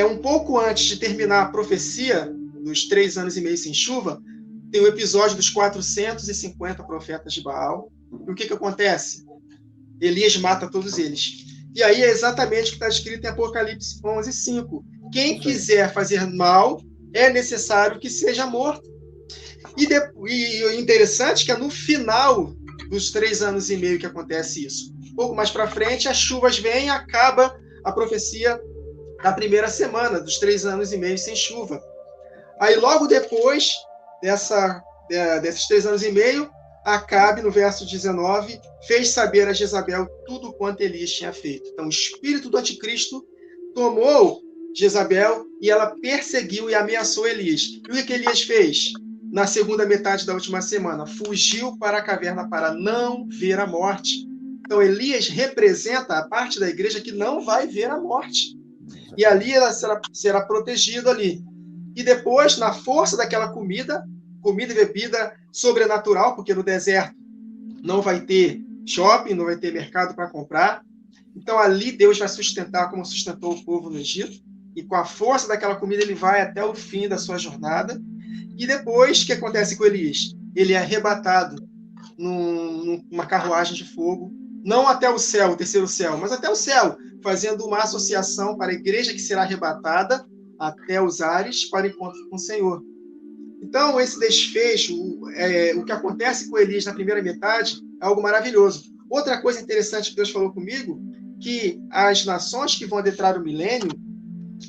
um pouco antes de terminar a profecia dos 3 anos e meio sem chuva, tem o episódio dos 450 profetas de Baal. E o que acontece? Elias mata todos eles. E aí é exatamente o que está escrito em Apocalipse 11:5. Quem quiser fazer mal, é necessário que seja morto. E o interessante é que é no final dos 3 anos e meio que acontece isso. Um pouco mais para frente, as chuvas vêm e acaba a profecia da primeira semana, dos 3 anos e meio sem chuva. Aí, logo depois desses 3 anos e meio, Acabe, no verso 19, fez saber a Jezabel tudo quanto Elias tinha feito. Então, o espírito do anticristo tomou Jezabel e ela perseguiu e ameaçou Elias. E o que Elias fez? Na segunda metade da última semana, fugiu para a caverna para não ver a morte. Então, Elias representa a parte da igreja que não vai ver a morte. E ali ela será protegida ali. E depois, na força daquela comida e bebida sobrenatural, porque no deserto não vai ter shopping, não vai ter mercado para comprar. Então, ali Deus vai sustentar como sustentou o povo no Egito. E com a força daquela comida, ele vai até o fim da sua jornada. E depois, o que acontece com Elias? Ele é arrebatado numa carruagem de fogo, não até o céu, o terceiro céu, mas até o céu, fazendo uma associação para a igreja que será arrebatada até os ares para o encontro com o Senhor. Então, esse desfecho, o que acontece com Elias na primeira metade, é algo maravilhoso. Outra coisa interessante que Deus falou comigo, que as nações que vão adentrar o milênio,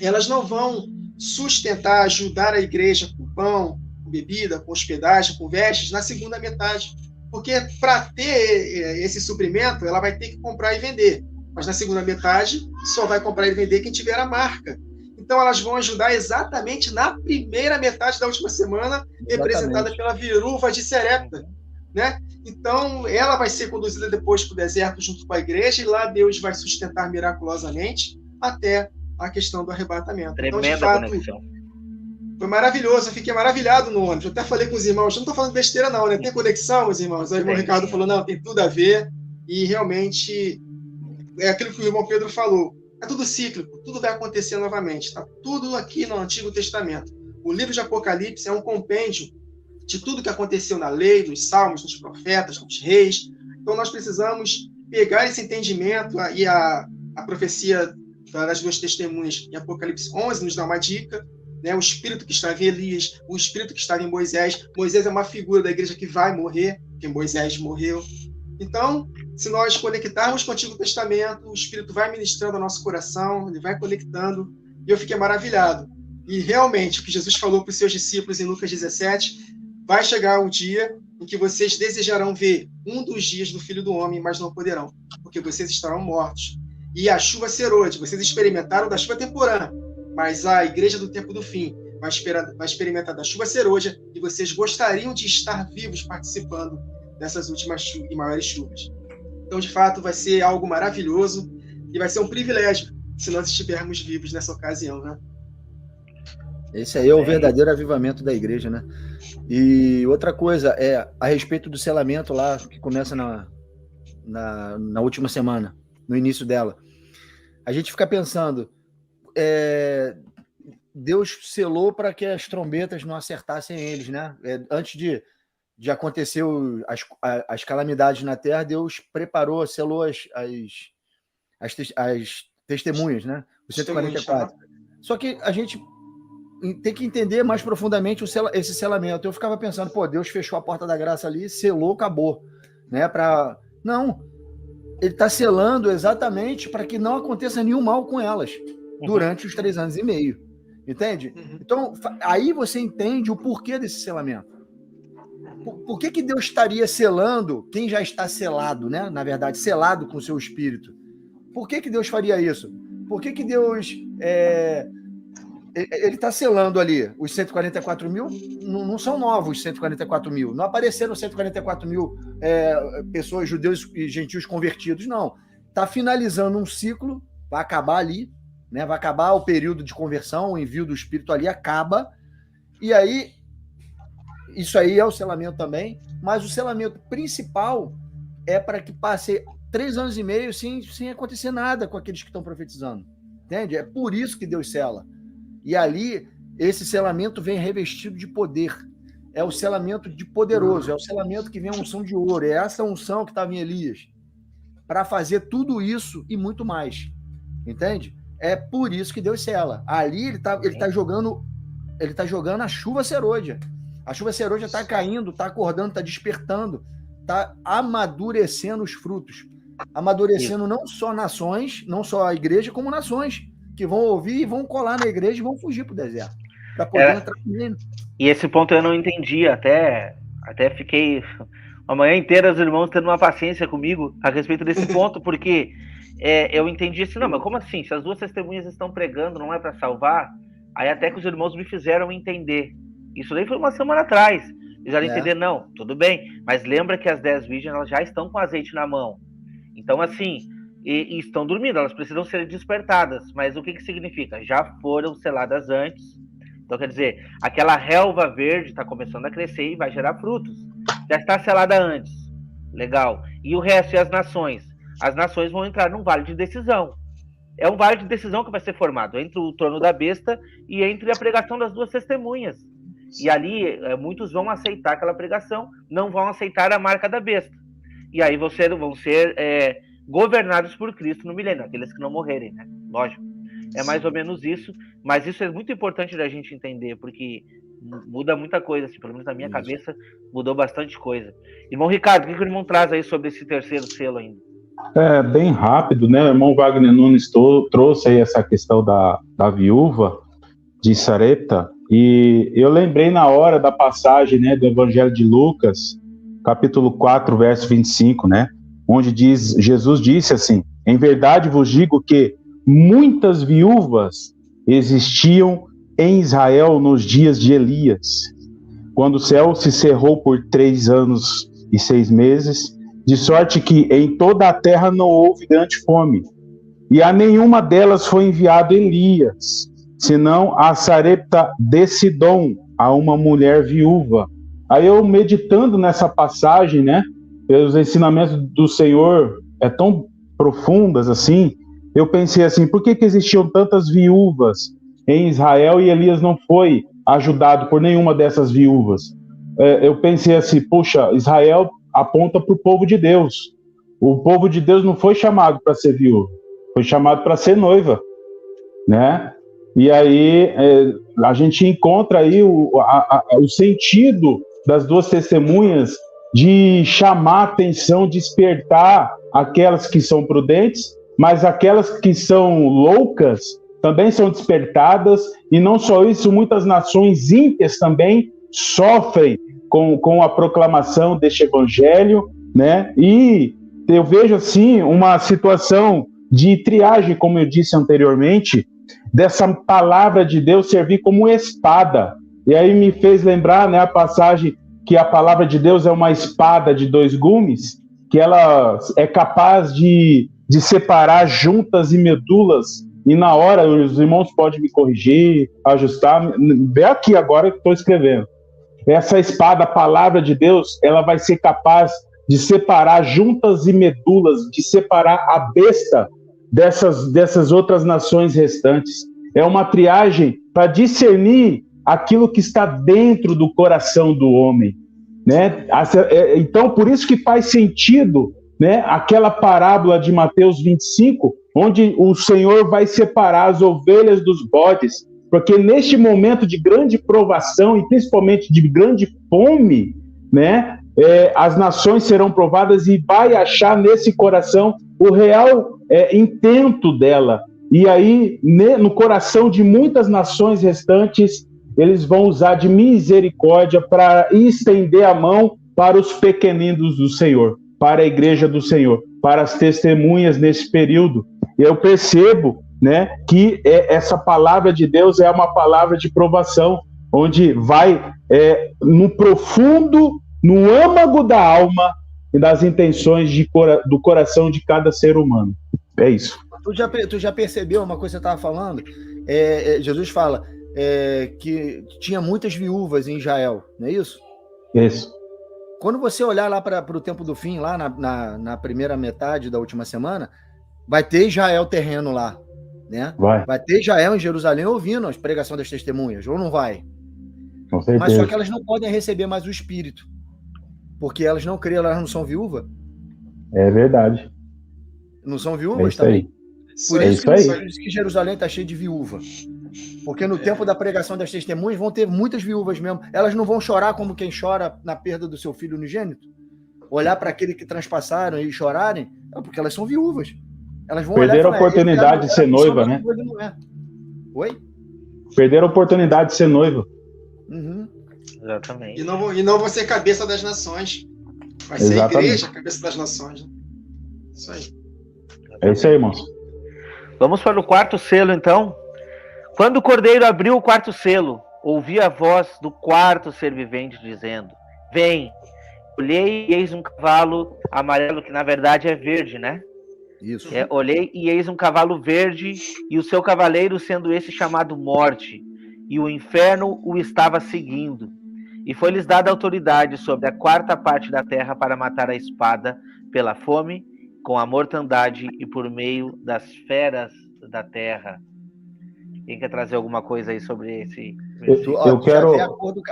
elas não vão sustentar, ajudar a igreja com pão, com bebida, com hospedagem, com vestes, na segunda metade. Porque para ter esse suprimento, ela vai ter que comprar e vender. Mas na segunda metade, só vai comprar e vender quem tiver a marca. Então, elas vão ajudar exatamente na primeira metade da última semana, representada pela viúva de Serepta, né? Então, ela vai ser conduzida depois para o deserto junto com a igreja, e lá Deus vai sustentar miraculosamente até a questão do arrebatamento. Tremenda então, de fato, conexão. Foi maravilhoso, eu fiquei maravilhado no ônibus. Eu até falei com os irmãos, eu não estou falando besteira não, né? Tem conexão, meus irmãos? Aí o irmão Ricardo falou, não, tem tudo a ver, e realmente é aquilo que o irmão Pedro falou. É tudo cíclico, tudo vai acontecer novamente. Está tudo aqui no Antigo Testamento. O livro de Apocalipse é um compêndio de tudo que aconteceu na lei, nos salmos, nos profetas, nos reis. Então, nós precisamos pegar esse entendimento, e a profecia das 2 testemunhas em Apocalipse 11 nos dá uma dica, né? O espírito que estava em Elias, o espírito que estava em Moisés. Moisés é uma figura da igreja que vai morrer, porque Moisés morreu. Então, se nós conectarmos com o Antigo Testamento, o Espírito vai ministrando ao nosso coração, ele vai conectando, e eu fiquei maravilhado. E realmente, o que Jesus falou para os seus discípulos em Lucas 17, vai chegar um dia em que vocês desejarão ver um dos dias do Filho do Homem, mas não poderão, porque vocês estarão mortos. E a chuva serôdia, vocês experimentaram da chuva temporânea, mas a igreja do tempo do fim vai experimentar da chuva serôdia, e vocês gostariam de estar vivos participando dessas últimas e maiores chuvas. Então, de fato, vai ser algo maravilhoso e vai ser um privilégio se nós estivermos vivos nessa ocasião, né? Esse aí é o verdadeiro avivamento da igreja, né? E outra coisa é a respeito do selamento lá, que começa na última semana, no início dela. A gente fica pensando, Deus selou para que as trombetas não acertassem eles, né? Antes de acontecer as calamidades na terra, Deus preparou, selou as testemunhas, né? Os 144. Só que a gente tem que entender mais profundamente esse selamento. Eu ficava pensando, Deus fechou a porta da graça ali, selou, acabou, né? Não, ele está selando exatamente para que não aconteça nenhum mal com elas durante os 3 anos e meio, entende? Então, aí você entende o porquê desse selamento. Por que Deus estaria selando quem já está selado, né? Na verdade, selado com o seu espírito. Por que Deus faria isso? Por que Deus... ele está selando ali os 144 mil, não são novos 144 mil, não apareceram 144 mil pessoas, judeus e gentios convertidos, não. Está finalizando um ciclo, vai acabar ali, né? Vai acabar o período de conversão, o envio do Espírito ali acaba, e aí, isso aí é o selamento também, mas o selamento principal é para que passe 3 anos e meio sem acontecer nada com aqueles que estão profetizando, entende? É por isso que Deus sela. E ali, esse selamento vem revestido de poder. É o selamento de poderoso, é o selamento que vem a unção de ouro, é essa unção que estava em Elias, para fazer tudo isso e muito mais. Entende? É por isso que Deus sela. Ali ele tá jogando a chuva serôdia. A chuva serôdia está caindo, está acordando, está despertando, está amadurecendo os frutos. Amadurecendo não só nações, não só a igreja, como nações, que vão ouvir e vão colar na igreja e vão fugir para o deserto, para poder entrar nele. E esse ponto eu não entendi, até fiquei a manhã inteira os irmãos tendo uma paciência comigo a respeito desse ponto, porque eu entendi assim, não, mas como assim? Se as 2 testemunhas estão pregando, não é para salvar? Aí até que os irmãos me fizeram entender. Isso daí foi uma semana atrás. Eles já entender, não, tudo bem, mas lembra que as 10 virgens elas já estão com azeite na mão. Então, assim, e estão dormindo, elas precisam ser despertadas. Mas o que significa? Já foram seladas antes. Então, quer dizer, aquela relva verde está começando a crescer e vai gerar frutos. Já está selada antes. Legal. E o resto e as nações? As nações vão entrar num vale de decisão. É um vale de decisão que vai ser formado entre o trono da besta e entre a pregação das 2 testemunhas. E ali, muitos vão aceitar aquela pregação, não vão aceitar a marca da besta. E aí vão ser governados por Cristo no milênio, aqueles que não morrerem, né? Lógico. É mais ou menos isso, mas isso é muito importante da gente entender, porque muda muita coisa, assim, pelo menos na minha cabeça, mudou bastante coisa. Irmão Ricardo, o que o irmão traz aí sobre esse terceiro selo ainda? Bem rápido, né? O irmão Wagner Nunes trouxe aí essa questão da viúva de Sarepta, e eu lembrei na hora da passagem, né, do Evangelho de Lucas, capítulo 4, verso 25, né? Onde Jesus disse assim: em verdade vos digo que muitas viúvas existiam em Israel nos dias de Elias, quando o céu se cerrou por 3 anos e 6 meses, de sorte que em toda a terra não houve grande fome, e a nenhuma delas foi enviado Elias, senão a Sarepta de Sidom, a uma mulher viúva. Aí eu, meditando nessa passagem, né, os ensinamentos do Senhor tão profundas assim, eu pensei assim, por que existiam tantas viúvas em Israel e Elias não foi ajudado por nenhuma dessas viúvas? Eu pensei assim, puxa, Israel aponta para o povo de Deus. O povo de Deus não foi chamado para ser viúva, foi chamado para ser noiva, né? E aí a gente encontra aí o sentido das 2 testemunhas de chamar atenção, despertar aquelas que são prudentes, mas aquelas que são loucas também são despertadas, e não só isso, muitas nações ímpias também sofrem com a proclamação deste evangelho, né? E eu vejo, assim, uma situação de triagem, como eu disse anteriormente, dessa palavra de Deus servir como espada. E aí me fez lembrar, né, a passagem que a palavra de Deus é uma espada de 2 gumes, que ela é capaz de separar juntas e medulas, e na hora, os irmãos podem me corrigir, ajustar, vê aqui agora que estou escrevendo. Essa espada, a palavra de Deus, ela vai ser capaz de separar juntas e medulas, de separar a besta dessas outras nações restantes. É uma triagem para discernir aquilo que está dentro do coração do homem, né? Então, por isso que faz sentido, né, aquela parábola de Mateus 25, onde o Senhor vai separar as ovelhas dos bodes, porque neste momento de grande provação e principalmente de grande fome, né, as nações serão provadas e vai achar nesse coração o real intento dela. E aí, no coração de muitas nações restantes, eles vão usar de misericórdia para estender a mão para os pequeninos do Senhor, para a igreja do Senhor, para as testemunhas nesse período. E eu percebo, né, que essa palavra de Deus é uma palavra de provação, onde vai no profundo, no âmago da alma e das intenções do coração de cada ser humano. É isso. Tu já percebeu uma coisa que você estava falando? Jesus fala que tinha muitas viúvas em Israel, não é isso? Isso. Quando você olhar lá para o tempo do fim, lá na primeira metade da última semana, vai ter Israel terreno lá, né? Vai ter Israel em Jerusalém ouvindo a pregação das testemunhas, ou não vai? Com certeza. Mas só que elas não podem receber mais o Espírito, porque elas não creem, elas não são viúvas. É verdade. Não são viúvas também? Por isso que Jerusalém está cheio de viúva. Porque no tempo da pregação das testemunhas vão ter muitas viúvas mesmo. Elas não vão chorar como quem chora na perda do seu filho unigênito. Olhar para aquele que transpassaram e chorarem, porque elas são viúvas. Elas vão perderam a oportunidade de ser noiva, né? Oi? Perderam a oportunidade de ser noiva. Uhum. Exatamente. E não vão ser cabeça das nações. Vai ser a igreja a cabeça das nações. Né? Isso aí. É isso aí, irmãos. Vamos para o 4º selo, então. Quando o cordeiro abriu o 4º selo, ouvi a voz do 4º ser vivente dizendo: Vem, olhei e eis um cavalo amarelo, que na verdade é verde, né? Isso. Olhei e eis um cavalo verde, e o seu cavaleiro sendo esse chamado Morte, e o inferno o estava seguindo. E foi-lhes dada autoridade sobre a 4ª parte da terra para matar a espada, pela fome, com a mortandade e por meio das feras da terra. Quem quer trazer alguma coisa aí sobre esse? Eu quero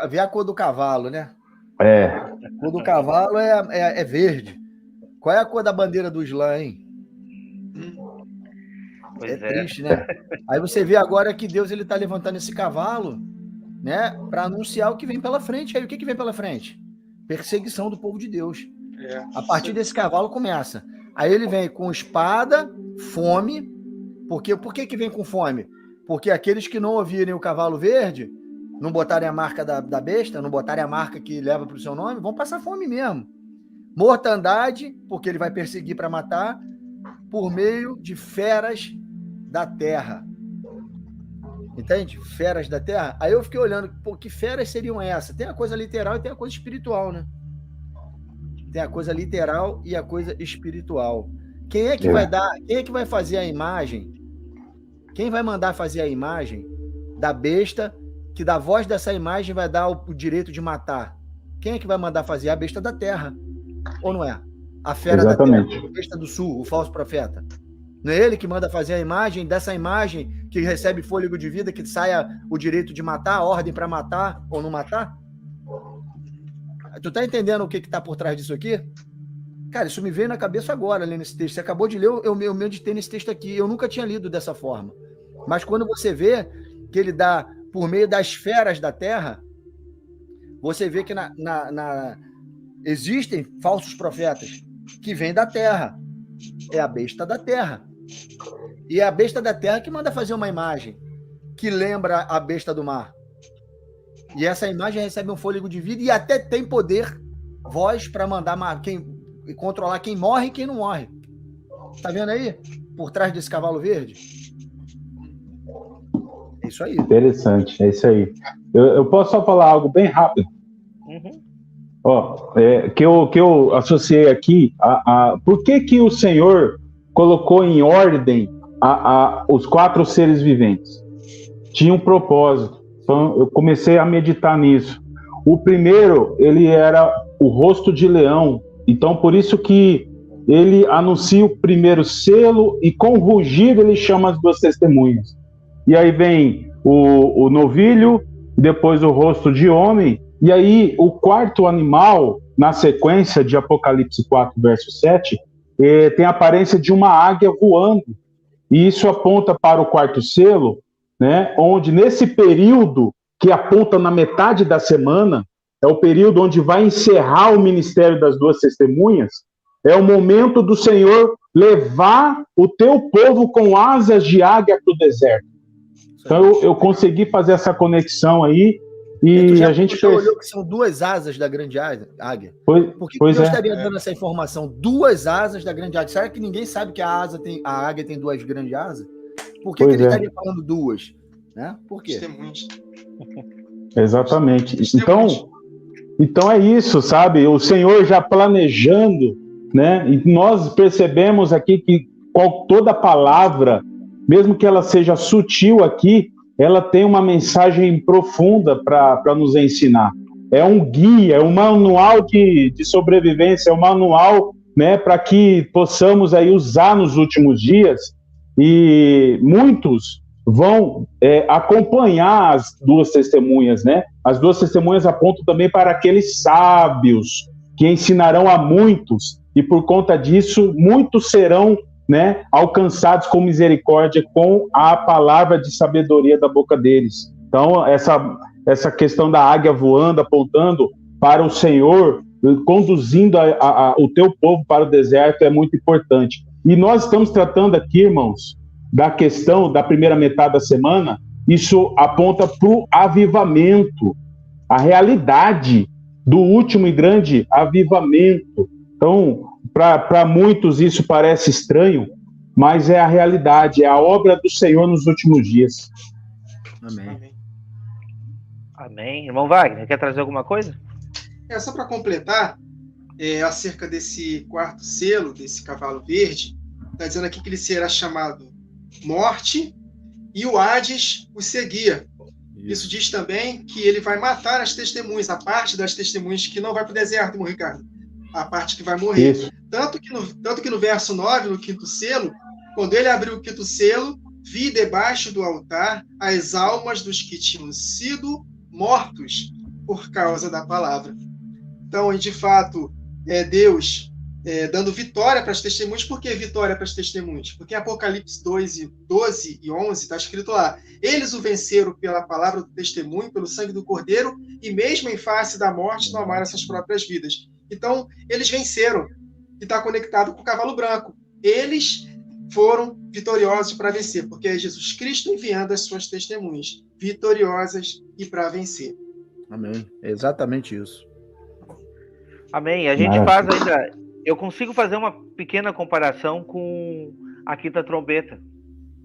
ver a cor do cavalo, né? A cor do cavalo é verde. Qual é a cor da bandeira do Islã, hein? Pois triste, né? Aí você vê agora que Deus está levantando esse cavalo, né, para anunciar o que vem pela frente. Aí o que vem pela frente? Perseguição do povo de Deus. A partir desse cavalo começa. Aí ele vem com espada, fome. Por que vem com fome? Porque aqueles que não ouvirem o cavalo verde, não botarem a marca da besta, não botarem a marca que leva para o seu nome, vão passar fome mesmo. Mortandade, porque ele vai perseguir para matar, por meio de feras da terra. Entende? Feras da terra. Aí eu fiquei olhando, que feras seriam essas? Tem a coisa literal e tem a coisa espiritual, né? Tem a coisa literal e a coisa espiritual. Quem é que vai dar? Quem é que vai fazer a imagem? Quem vai mandar fazer a imagem da besta, que da voz dessa imagem vai dar o direito de matar? Quem é que vai mandar fazer? A besta da terra. Ou não é? A fera Exatamente. da terra, a besta do sul, o falso profeta. Não é ele que manda fazer a imagem, dessa imagem que recebe fôlego de vida, que saia o direito de matar, a ordem para matar ou não matar? Tu tá entendendo o que tá por trás disso aqui? Cara, isso me veio na cabeça agora, lendo esse texto. Você acabou de ler, eu meditei nesse texto aqui. Eu nunca tinha lido dessa forma. Mas quando você vê que ele dá por meio das feras da terra, você vê que existem falsos profetas que vêm da terra. É a besta da terra. E é a besta da terra que manda fazer uma imagem que lembra a besta do mar. E essa imagem recebe um fôlego de vida e até tem poder, voz, para mandar controlar quem morre e quem não morre. Tá vendo aí? Por trás desse cavalo verde? É isso aí. Interessante, é isso aí. Eu posso só falar algo bem rápido? Que eu associei aqui por que o Senhor colocou em ordem os 4 seres viventes? Tinha um propósito. Então eu comecei a meditar nisso. O primeiro, ele era o rosto de leão. Então por isso que ele anuncia o primeiro selo e com rugido ele chama as 2 testemunhas. E aí vem o novilho, depois o rosto de homem, e aí o 4º animal, na sequência de Apocalipse 4, verso 7, tem a aparência de uma águia voando. E isso aponta para o 4º selo, né, onde nesse período que aponta na metade da semana, é o período onde vai encerrar o ministério das 2 testemunhas, é o momento do Senhor levar o teu povo com asas de águia para o deserto. Então eu consegui fazer essa conexão aí e a gente olhou que são 2 asas da grande águia. Por que Deus estaria dando essa informação? 2 asas da grande águia. Será que ninguém sabe que a águia tem 2 grandes asas? Por que ele estaria falando 2? Né? Por quê? Exatamente. Então é isso, sabe? O Senhor já planejando, né? E nós percebemos aqui que toda palavra, mesmo que ela seja sutil aqui, ela tem uma mensagem profunda para nos ensinar. É um guia, é um manual de sobrevivência, é um manual, né, para que possamos aí usar nos últimos dias. E muitos vão acompanhar as 2 testemunhas, né? As 2 testemunhas apontam também para aqueles sábios que ensinarão a muitos, e por conta disso, muitos serão, né, alcançados com misericórdia com a palavra de sabedoria da boca deles. Então, essa questão da águia voando, apontando para o Senhor, conduzindo o teu povo para o deserto é muito importante. E nós estamos tratando aqui, irmãos, da questão da primeira metade da semana. Isso aponta para o avivamento, a realidade do último e grande avivamento. Então, para muitos isso parece estranho, mas é a realidade, é a obra do Senhor nos últimos dias. Amém. Irmão Wagner, quer trazer alguma coisa? Só para completar, acerca desse 4º selo, desse cavalo verde, está dizendo aqui que ele será chamado Morte e o Hades o seguia. Isso diz também que ele vai matar as testemunhas, a parte das testemunhas que não vai para o deserto, irmão Ricardo. A parte que vai morrer. Isso. Tanto que no verso 9, no 5º selo, quando ele abriu o 5º selo, vi debaixo do altar as almas dos que tinham sido mortos por causa da palavra. Então, de fato, Deus dando vitória para as testemunhas. Por que vitória para as testemunhas? Porque em Apocalipse 2, 12 e 11 está escrito lá: eles o venceram pela palavra do testemunho, pelo sangue do Cordeiro, e mesmo em face da morte não amaram suas próprias vidas. Então, eles venceram, e está conectado com o cavalo branco. Eles foram vitoriosos para vencer, porque é Jesus Cristo enviando as suas testemunhas, vitoriosas e para vencer. Amém. É exatamente isso. Amém. A gente faz ainda... Eu consigo fazer uma pequena comparação com a quinta trombeta.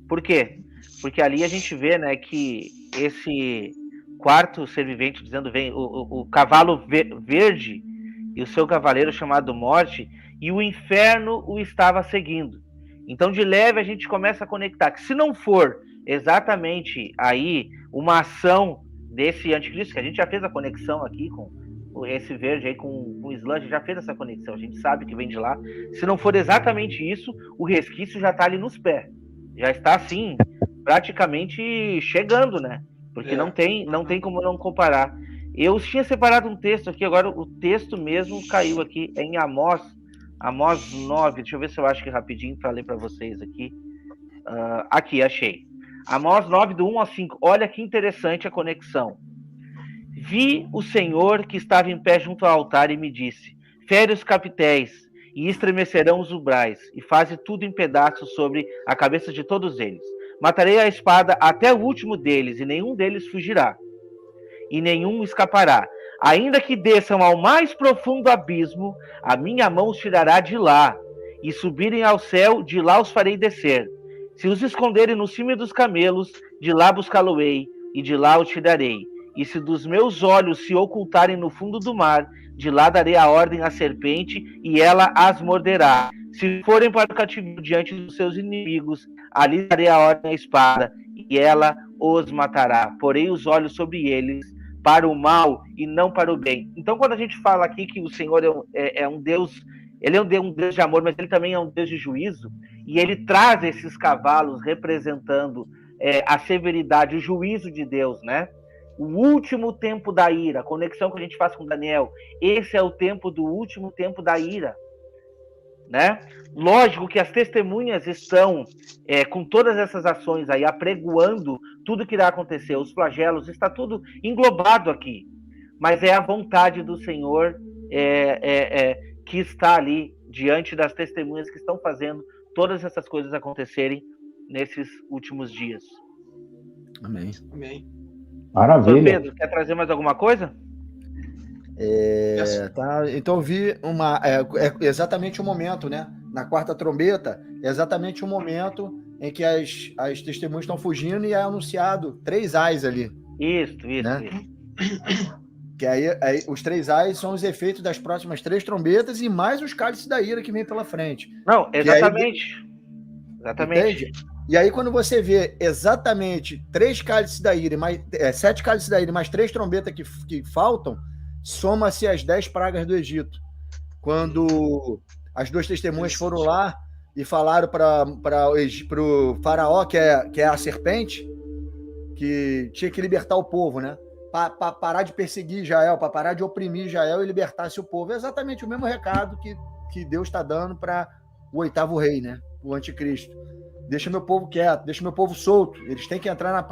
Por quê? Porque ali a gente vê, né, que esse 4º ser vivente, dizendo, vem o cavalo verde e o seu cavaleiro chamado Morte, e o inferno o estava seguindo. Então, de leve, a gente começa a conectar que se não for exatamente aí uma ação desse anticristo, que a gente já fez a conexão aqui com esse verde aí, com o Islã, a gente já fez essa conexão, a gente sabe que vem de lá. Se não for exatamente isso, o resquício já está ali nos pés. Já está, assim, praticamente chegando, né? Porque não tem como não comparar. Eu tinha separado um texto aqui, agora o texto mesmo caiu aqui, em Amós 9, deixa eu ver se eu acho que rapidinho para ler para vocês aqui. Aqui, achei. Amós 9, do 1 ao 5. Olha que interessante a conexão. Vi o Senhor que estava em pé junto ao altar e me disse: fere os capitéis e estremecerão os umbrais, e faze tudo em pedaços sobre a cabeça de todos eles. Matarei a espada até o último deles, e nenhum deles fugirá, e nenhum escapará. Ainda que desçam ao mais profundo abismo, a minha mão os tirará de lá, e subirem ao céu, de lá os farei descer. Se os esconderem no cimo dos camelos, de lá buscá-lo-ei, e de lá os tirarei. E se dos meus olhos se ocultarem no fundo do mar, de lá darei a ordem à serpente, e ela as morderá. Se forem para o cativeiro diante dos seus inimigos, ali darei a ordem à espada, e ela os matará. Porei os olhos sobre eles, para o mal e não para o bem. Então, quando a gente fala aqui que o Senhor é um Deus, ele é um Deus de amor, mas ele também é um Deus de juízo, e ele traz esses cavalos representando a severidade, o juízo de Deus, né? O último tempo da ira, a conexão que a gente faz com Daniel, esse é o tempo do último tempo da ira, né? Lógico que as testemunhas estão com todas essas ações aí, apregoando tudo que irá acontecer, os flagelos, está tudo englobado aqui, mas é a vontade do Senhor que está ali diante das testemunhas que estão fazendo todas essas coisas acontecerem nesses últimos dias. Amém. Amém. Maravilha. Pedro, quer trazer mais alguma coisa? Tá, então eu vi exatamente o momento, né? Na quarta trombeta, é exatamente o momento em que as testemunhas estão fugindo e é anunciado 3 ais ali. Isso. Né? Que aí os 3 ais são os efeitos das próximas 3 trombetas e mais os cálices da ira que vem pela frente. Não, exatamente. Exatamente. Entende? E aí, quando você vê exatamente 3 cálices da ira, 7 cálices da ira, mais 3 trombetas que faltam, soma-se as 10 pragas do Egito. Quando as 2 testemunhas foram lá e falaram para o faraó, que é a serpente, que tinha que libertar o povo, né? Para parar de perseguir Israel, para parar de oprimir Israel e libertar-se o povo. É exatamente o mesmo recado que Deus está dando para o 8º rei, né? O anticristo. Deixa meu povo quieto, deixa meu povo solto. Eles têm que entrar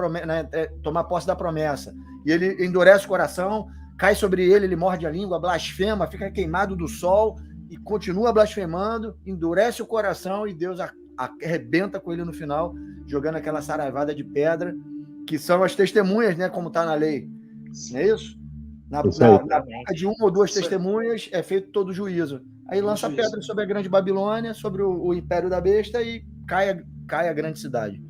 tomar posse da promessa. E ele endurece o coração, cai sobre ele morde a língua, blasfema, fica queimado do sol e continua blasfemando, endurece o coração e Deus arrebenta com ele no final, jogando aquela saraivada de pedra, que são as testemunhas, né? Como está na lei. Não é isso? Na boca de 1 ou 2 testemunhas é feito todo o juízo. Aí lança a pedra sobre a grande Babilônia, sobre o império da besta e cai a grande cidade.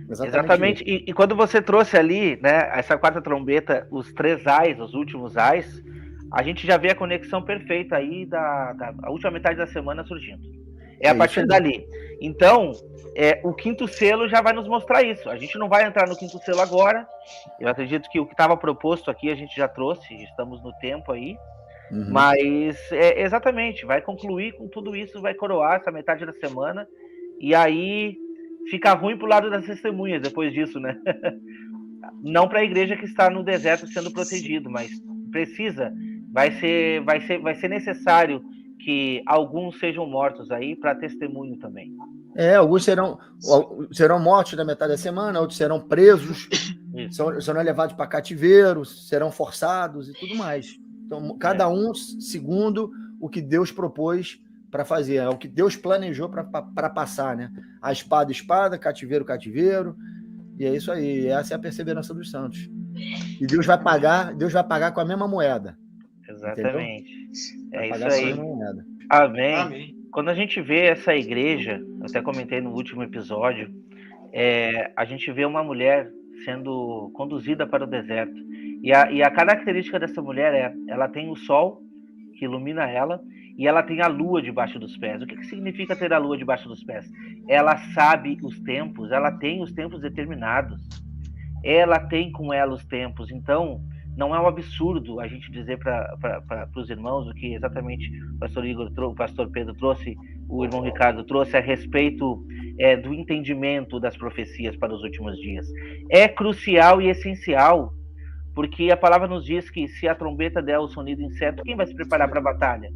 Exatamente. E quando você trouxe ali, né, essa quarta trombeta, os 3 ais, os últimos ais, a gente já vê a conexão perfeita aí da última metade da semana surgindo. A partir dali. Então, o 5º selo já vai nos mostrar isso. A gente não vai entrar no 5º selo agora. Eu acredito que o que estava proposto aqui a gente já trouxe, estamos no tempo aí. Uhum. Mas, exatamente, vai concluir com tudo isso, vai coroar essa metade da semana. E aí fica ruim pro lado das testemunhas depois disso, né? Não para a igreja que está no deserto sendo protegido, mas vai ser necessário que alguns sejam mortos aí para testemunho também. Alguns serão mortos na metade da semana, outros serão presos, serão levados para cativeiro, serão forçados e tudo mais. Então, cada um segundo o que Deus propôs para fazer, é o que Deus planejou para passar, né? A espada, cativeiro, e é isso aí, essa é a perseverança dos santos. E Deus vai pagar com a mesma moeda. Exatamente. É isso aí. Amém. Quando a gente vê essa igreja, eu até comentei no último episódio, a gente vê uma mulher sendo conduzida para o deserto. E a característica dessa mulher ela tem o sol que ilumina ela, e ela tem a lua debaixo dos pés. O que significa ter a lua debaixo dos pés? Ela sabe os tempos, ela tem os tempos determinados. Ela tem com ela os tempos. Então, não é um absurdo a gente dizer para os irmãos o que exatamente o pastor Igor, o pastor Pedro trouxe, o irmão Ricardo trouxe a respeito do entendimento das profecias para os últimos dias. É crucial e essencial, porque a palavra nos diz que se a trombeta der o sonido incerto, quem vai se preparar para a batalha?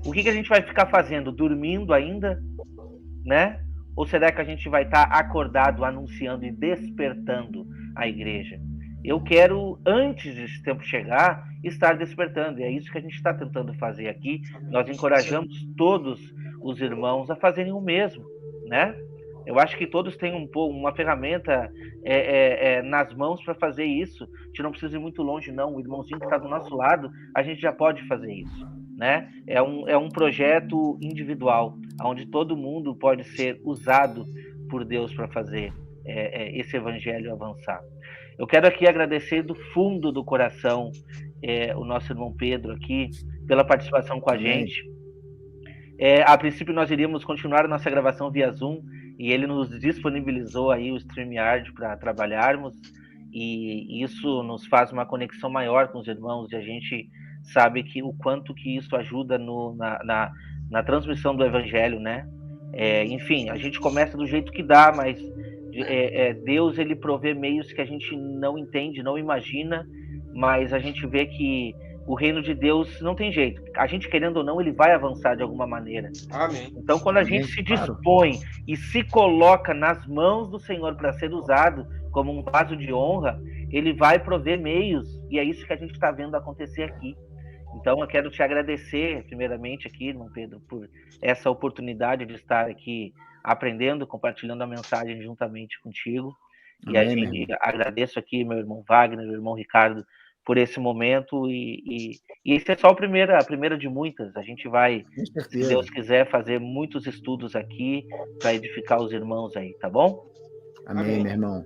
O que a gente vai ficar fazendo? Dormindo ainda? Né? Ou será que a gente vai estar acordado, anunciando e despertando a igreja? eu quero, antes desse tempo chegar, estar despertando. E é isso que a gente está tentando fazer aqui. Nós encorajamos todos os irmãos a fazerem o mesmo, né? Eu acho que todos têm uma ferramenta nas mãos para fazer isso. A gente não precisa ir muito longe, não. O irmãozinho que está do nosso lado, a gente já pode fazer isso, né? É um projeto individual, onde todo mundo pode ser usado por Deus para fazer esse evangelho avançar. Eu quero aqui agradecer do fundo do coração o nosso irmão Pedro aqui, pela participação com a gente. A princípio nós iríamos continuar a nossa gravação via Zoom, e ele nos disponibilizou aí o StreamYard para trabalharmos, e isso nos faz uma conexão maior com os irmãos, e a gente sabe que o quanto que isso ajuda na transmissão do evangelho, né? Enfim, a gente começa do jeito que dá, mas Deus, ele provê meios que a gente não entende, não imagina, mas a gente vê que o reino de Deus não tem jeito. A gente, querendo ou não, ele vai avançar de alguma maneira. Amém. Então, quando a gente se dispõe e se coloca nas mãos do Senhor para ser usado como um vaso de honra, ele vai prover meios, e é isso que a gente está vendo acontecer aqui. Então, eu quero te agradecer, primeiramente, aqui, irmão Pedro, por essa oportunidade de estar aqui aprendendo, compartilhando a mensagem juntamente contigo. E a gente agradeço aqui, meu irmão Wagner, meu irmão Ricardo, por esse momento, e esse é só a primeira de muitas. A gente vai, se Deus quiser, fazer muitos estudos aqui para edificar os irmãos aí, tá bom? Amém, meu irmão.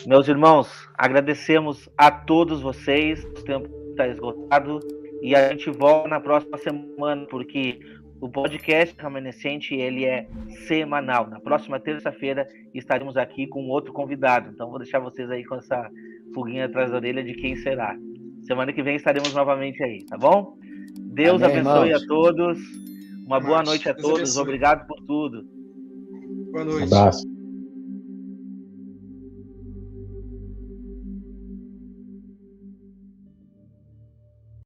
Meus irmãos, agradecemos a todos vocês, o tempo está esgotado, e a gente volta na próxima semana, porque o podcast Remanescente, ele é semanal. Na próxima terça-feira estaremos aqui com outro convidado, então vou deixar vocês aí com essa pulguinha atrás da orelha de quem será. Semana que vem estaremos novamente aí, tá bom? Deus abençoe a todos. Uma boa noite a todos. Obrigado por tudo. Boa noite. Um abraço.